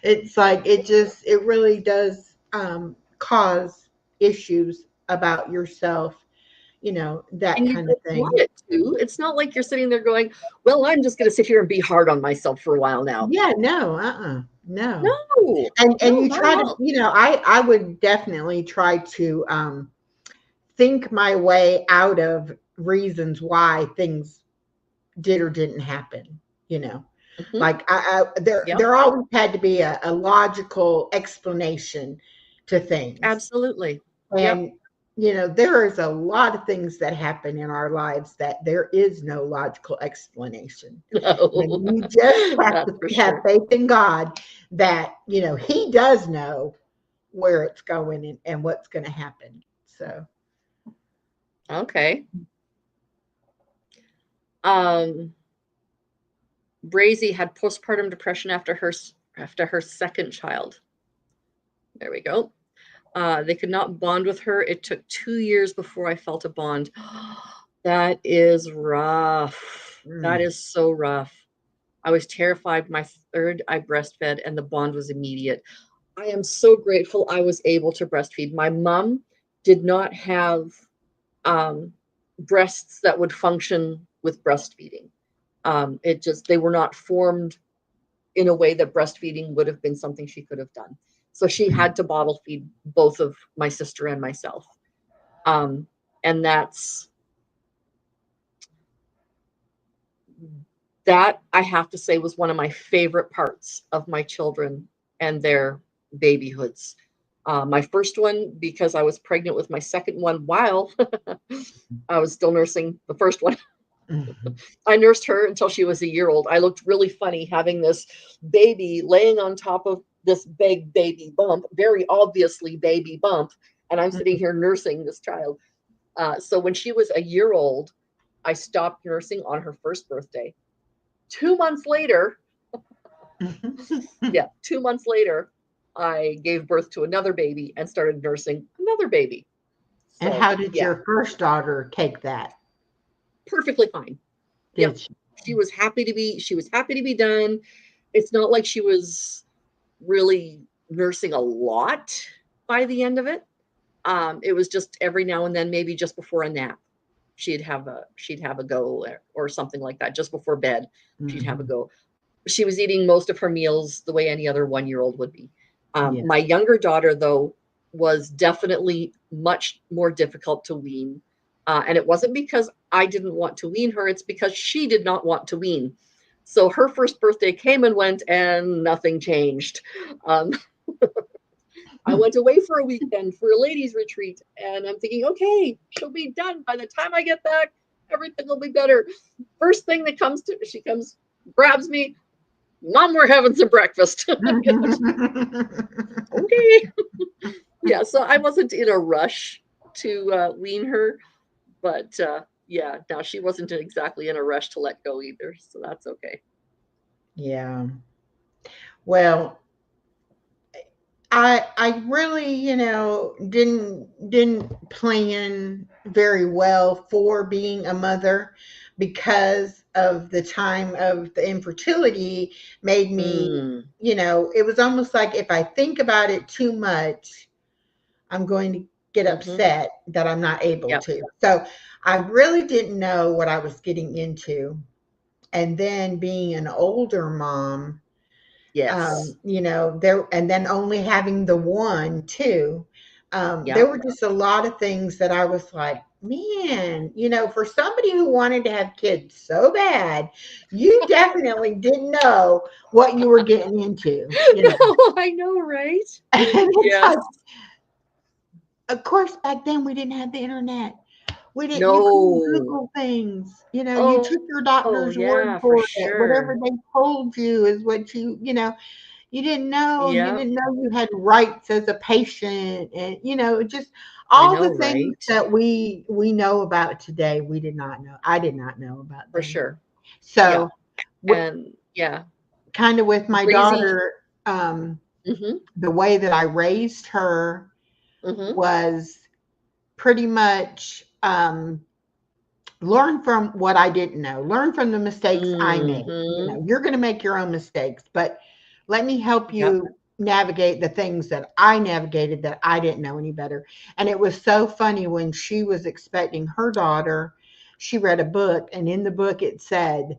It's like it really does cause issues about yourself, that
And you
kind of
don't
thing.
want it to. It's not like you're sitting there going, well, I'm just going to sit here and be hard on myself for a while now.
Yeah, no, no.
No,
And
no,
you
not at
try to,
all.
I would definitely try to think my way out of reasons why things did or didn't happen, you know.
Mhm.
Like there
Yep.
there always had to be a logical explanation to things.
Absolutely. Yep.
And there is a lot of things that happen in our lives that there is no logical explanation.
No.
And you just have
That's
to
for
have
sure.
faith in God that, He does know where it's going and what's going to happen. So,
Okay. Um, Brazy had postpartum depression after her second child. There we go. They could not bond with her. It took 2 years before I felt a bond. That is rough. That
mm,
is so rough. I was terrified. My third, I breastfed, and the bond was immediate. I am so grateful I was able to breastfeed. My mom did not have um, breasts that would function with breastfeeding. They were not formed in a way that breastfeeding would have been something she could have done. So she had to bottle feed both of my sister and myself. Um, and that I have to say was one of my favorite parts of my children and their babyhoods. My first one, because I was pregnant with my second one while I was still nursing the first one.
mhm.
I nursed her until she was a year old. I looked really funny having this baby laying on top of this big baby bump, very obviously baby bump, and I'm sitting here nursing this child. So when she was a year old, I stopped nursing on her first birthday. 2 months later, yeah, 2 months later, I gave birth to another baby and started nursing another baby.
And
So
how did
yeah,
your first daughter take that?
perfectly fine. Yep.
Did she?
She was happy to be done. It's not like she was really nursing a lot by the end of it. It was just every now and then, maybe just before a nap, she'd have a go, or something like that. Just before bed, she'd have a
Mhm.
go. She was eating most of her meals the way any other 1-year-old would be.
Yeah.
My younger daughter, though, was definitely much more difficult to wean. And it wasn't because I didn't want to wean her, it's because she did not want to wean. So her first birthday came and went, and nothing changed. Um, I went away for a weekend for a ladies' retreat, and I'm thinking, okay, she'll be done by the time I get back. Everything will be better. First thing that she comes, grabs me, Mom, we're having some breakfast. Okay. Yeah, so I wasn't in a rush to wean her, but yeah, now she wasn't exactly in a rush to let go either, so that's okay.
Yeah. Well, I really, didn't plan very well for being a mother because of the time of the infertility made me,
Mm,
it was almost like if I think about it too much, I'm going to get
mm-hmm.
upset that I'm not able
Yep.
to. So I really didn't know what I was getting into. And then being an older mom,
Yes.
there, and then only having the one too. There
Yep.
were just a lot of things that I was like, man, for somebody who wanted to have kids so bad, you definitely didn't know what you were getting into.
No, I know, right?
And it's
Yes.
like, of course, back then we didn't have the internet. You couldn't
No.
Google things. You
Oh,
took your
oh
doctor's word
yeah, for
for it. Whatever
sure.
they told you is what you didn't know. You
Yep.
didn't know you had rights as a patient, and just
I
all
know,
the things
right?
that we know about today. We did not know. I did not know about
For
then.
sure. Yeah.
So,
And yeah,
kind of with my
breezy.
daughter,
Mm-hmm.
the way that I raised her
Mm-hmm.
was pretty much learn from what I didn't know, learn from the mistakes I made.
Mm-hmm.
You're going to make your own mistakes, but let me help
Yep.
you navigate the things that I navigated that I didn't know any better. And it was so funny when she was expecting her daughter, she read a book, and in the book it said,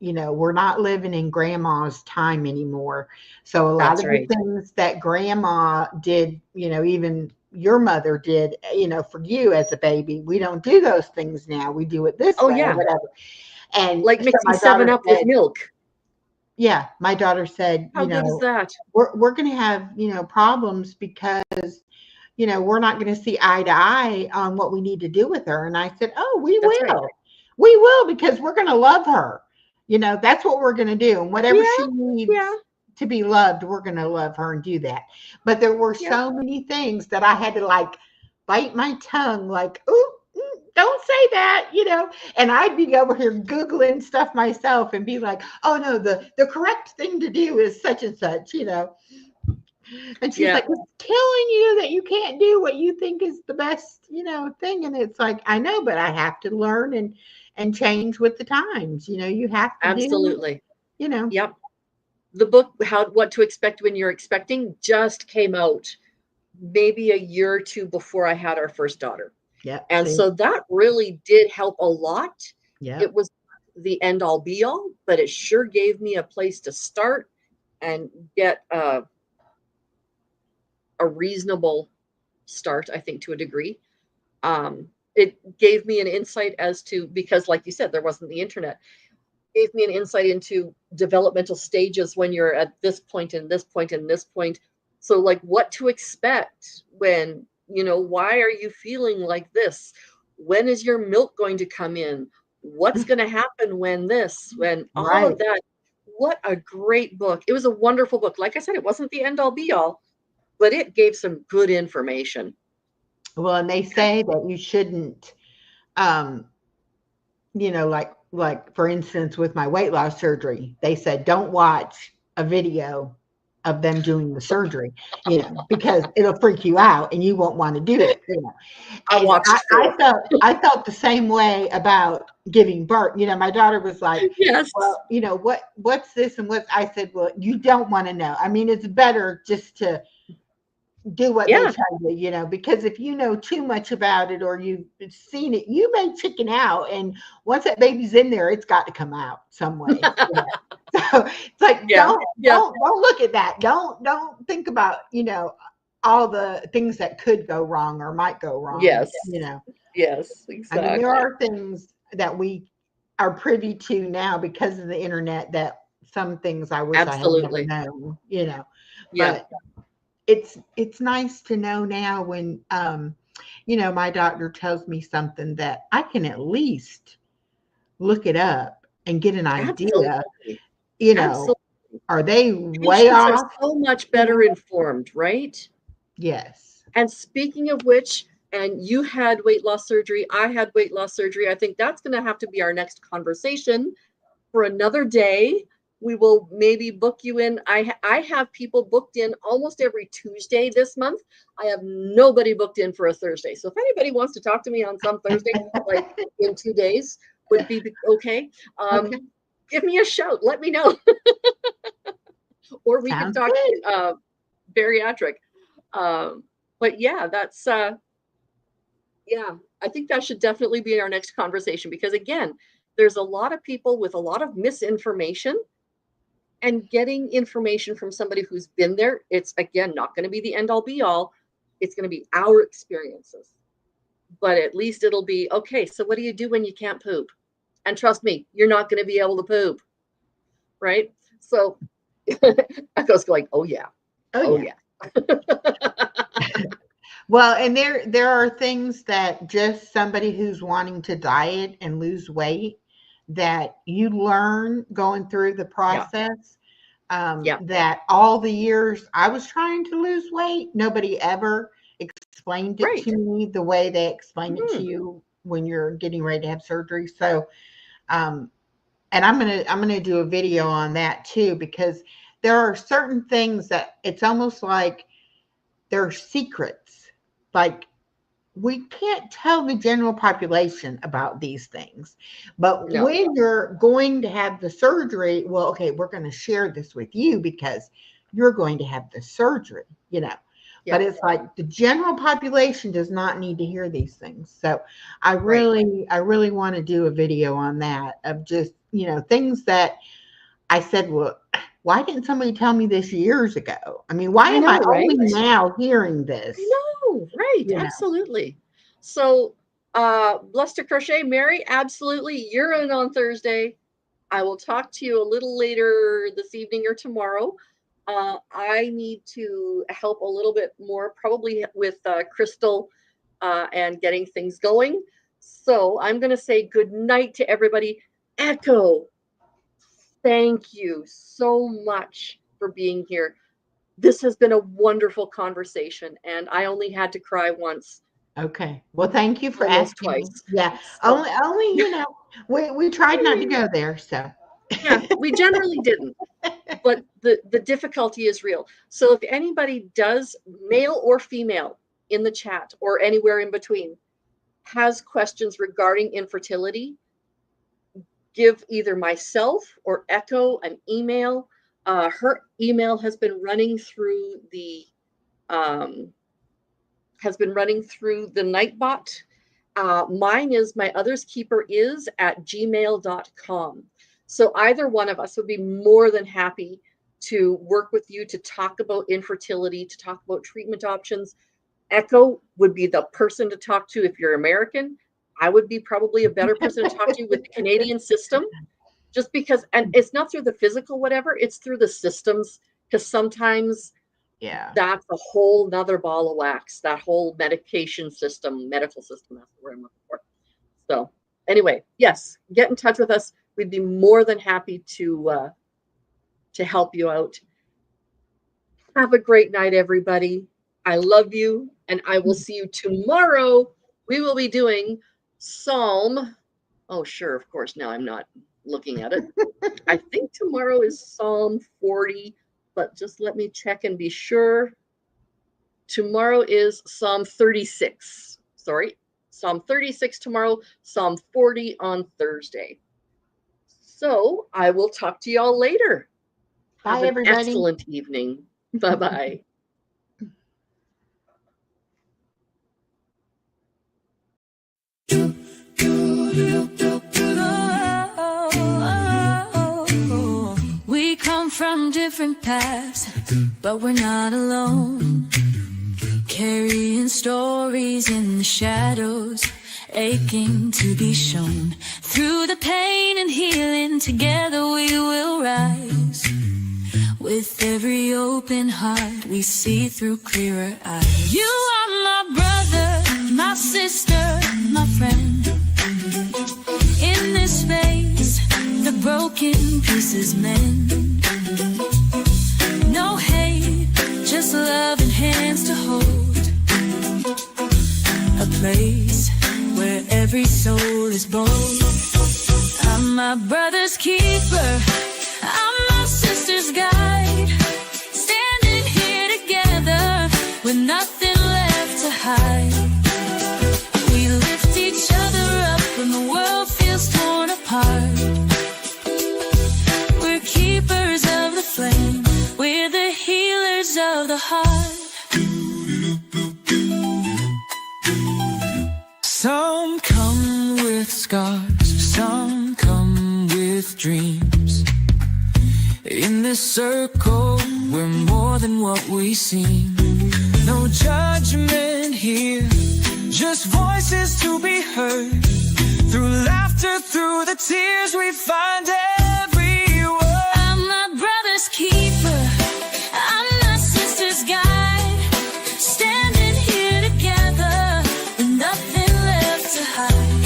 we're not living in grandma's time anymore. So a lot
That's
of the
right.
things that grandma did, even your mother did, for you as a baby, we don't do those things now. We do it this
Oh
way or
yeah.
whatever. And
Like
so
mixing
my daughter
7-Up with
said,
milk.
yeah, my daughter said,
How good is that?
we're going to have, problems because, we're not going to see eye to eye on what we need to do with her. And I said, oh, we
That's right.
will. We will, because we're going to love her. That's what we're going to do. And whatever
Yeah,
she needs
yeah,
to be loved, we're going to love her and do that. But there were
yeah.
so many things that I had to like bite my tongue, like, ooh, don't say that. And I'd be over here Googling stuff myself and be like, oh no, the correct thing to do is such and such. And she's
Yeah,
like, it's killing you that you can't do what you think is the best, thing. And it's like, I know, but I have to learn and change with the times. You have to do,
absolutely.
you know.
Yep. The book, What to Expect When You're Expecting, just came out maybe a year or two before I had our first daughter.
Yep.
And
See.
so that really did help a lot. It
Yep.
was the end all be all, but it sure gave me a place to start and get a reasonable start, I think, to a degree. It gave me an insight as to, because like you said, there wasn't the internet, gave me an insight into developmental stages when you're at this point and this point and this point. So like what to expect when, why are you feeling like this? When is your milk going to come in? What's going to happen when all
Right.
of that. What a great book. It was a wonderful book. Like I said, it wasn't the end all be all, but it gave some good information.
Well, and they say that you shouldn't, um, like for instance, with my weight loss surgery, they said don't watch a video of them doing the surgery, because it'll freak you out and you won't want to do it.
I
And
watched
I
4.
felt the same way about giving birth. My daughter was like,
Yes.
well, what's this and what I said, well, you don't want to know. I mean, it's better just to do what they
Yeah.
tell you, because if you know too much about it or you've seen it, you may chicken out. And once that baby's in there, it's got to come out some way. So it's like,
Yeah.
don't look at that. Don't think about, all the things that could go wrong or might go wrong.
Yes. Yes,
I mean, there
exactly.
are things that we are privy to now because of the internet that some things I wish I had never
Absolutely.
known,
Yeah.
but it's nice to know now when my doctor tells me something that I can at least look it up and get an idea,
Absolutely.
you know,
Absolutely.
are they way
Patients are
off?
so much better informed, right?
Yes.
And speaking of which, and you had weight loss surgery, I had weight loss surgery. I think that's going to have to be our next conversation for another day. We will maybe book you in. I have people booked in almost every Tuesday this month. I have nobody booked in for a Thursday. So if anybody wants to talk to me on some Thursday, like in 2 days, would be okay.
Okay.
Give me a shout. Let me know. Or we can
Sounds
talk
good.
bariatric. But yeah, that's yeah, I think that should definitely be our next conversation, because again, there's a lot of people with a lot of misinformation, and getting information from somebody who's been there, it's again not going to be the end all be all. It's going to be our experiences. But at least it'll be okay. So what do you do when you can't poop? And trust me, you're not going to be able to poop, right? So I was going, oh yeah,
Oh
oh
yeah.
yeah.
Well, and there are things that just somebody who's wanting to diet and lose weight that you learn going through the
Yeah,
process.
yeah,
That all the years I was trying to lose weight, nobody ever explained it
right.
to me the way they explain it to
Mhm.
you when you're getting ready to have surgery. So, um, and I'm gonna do a video on that too, because there are certain things that it's almost like they're secrets. Like we can't tell the general population about these things. But
No,
when you're going to have the surgery, well, okay, we're going to share this with you because you're going to have the surgery.
yeah,
But it's like the general population does not need to hear these things. So
right.
I really want to do a video on that of just, things that I said, well, why didn't somebody tell me this years ago? I mean, why
I
am
know,
I
right?
only now hearing
I
this?
know, right,
You know,
absolutely. So Blessed to Crochet, Mary, absolutely. You're in on Thursday. I will talk to you a little later this evening or tomorrow. I need to help a little bit more, probably with Crystal and getting things going. So I'm going to say good night to everybody. Echo, thank you so much for being here. This has been a wonderful conversation, and I only had to cry once.
Okay. Well, thank you for
Almost
asking me.
twice.
Yeah.
So,
Only, we tried not to go there, so.
yeah, we generally didn't, but the difficulty is real. So if anybody does, male or female, in the chat or anywhere in between, has questions regarding infertility, give either myself or Echo an email. Her email has been running through the Nightbot. Mine is my others keeper is at gmail.com. So either one of us would be more than happy to work with you to talk about infertility, to talk about treatment options. Echo would be the person to talk to if you're American. I would be probably a better person to talk to with the Canadian system, just because, and it's not through the physical whatever, it's through the systems, because sometimes
Yeah.
that's a whole nother ball of wax, that whole medication system, medical system, that's the word I'm looking for. So anyway, yes, get in touch with us. We'd be more than happy to help you out. Have a great night, everybody. I love you, and I will see you tomorrow. We will be doing Psalm. Oh, sure, of course. Now I'm not looking at it. I think tomorrow is Psalm 40, but just let me check and be sure. Tomorrow is Psalm 36. Sorry, Psalm 36 tomorrow, Psalm 40 on Thursday. So I will talk to y'all later.
Bye,
Have an
everybody.
excellent evening. Bye-bye.
We come from different paths, but we're not alone. Carrying stories in the shadows, aching to be shown. Through the pain and healing, together we will rise. With every open heart, we see through clearer eyes. You are my brother, my sister, my friend. In this space, the broken pieces mend. No hate, just love and hands to hold. A place where every soul is bold. I'm my brother's keeper, I'm my sister's guide. Standing here together with nothing left to hide. We lift each other up when the world feels torn apart. We're keepers of the flame, we're the healers of the heart. Some come with scars, some come with dreams. In this circle, we're more than what we seem. No judgment here, just voices to be heard. Through laughter, through the tears, we find every word. I'm my brother's keeper, I'm my sister's guide. Standing here together with nothing left to hide.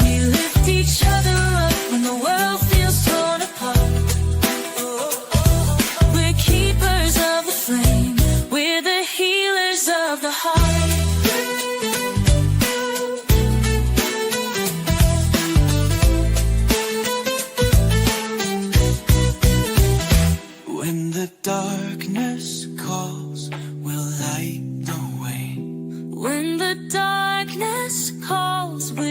We lift each other up when the world feels torn apart. We're keepers of the flame, we're the healers of the heart. When the darkness calls, we'll light the way. When the darkness calls, we'll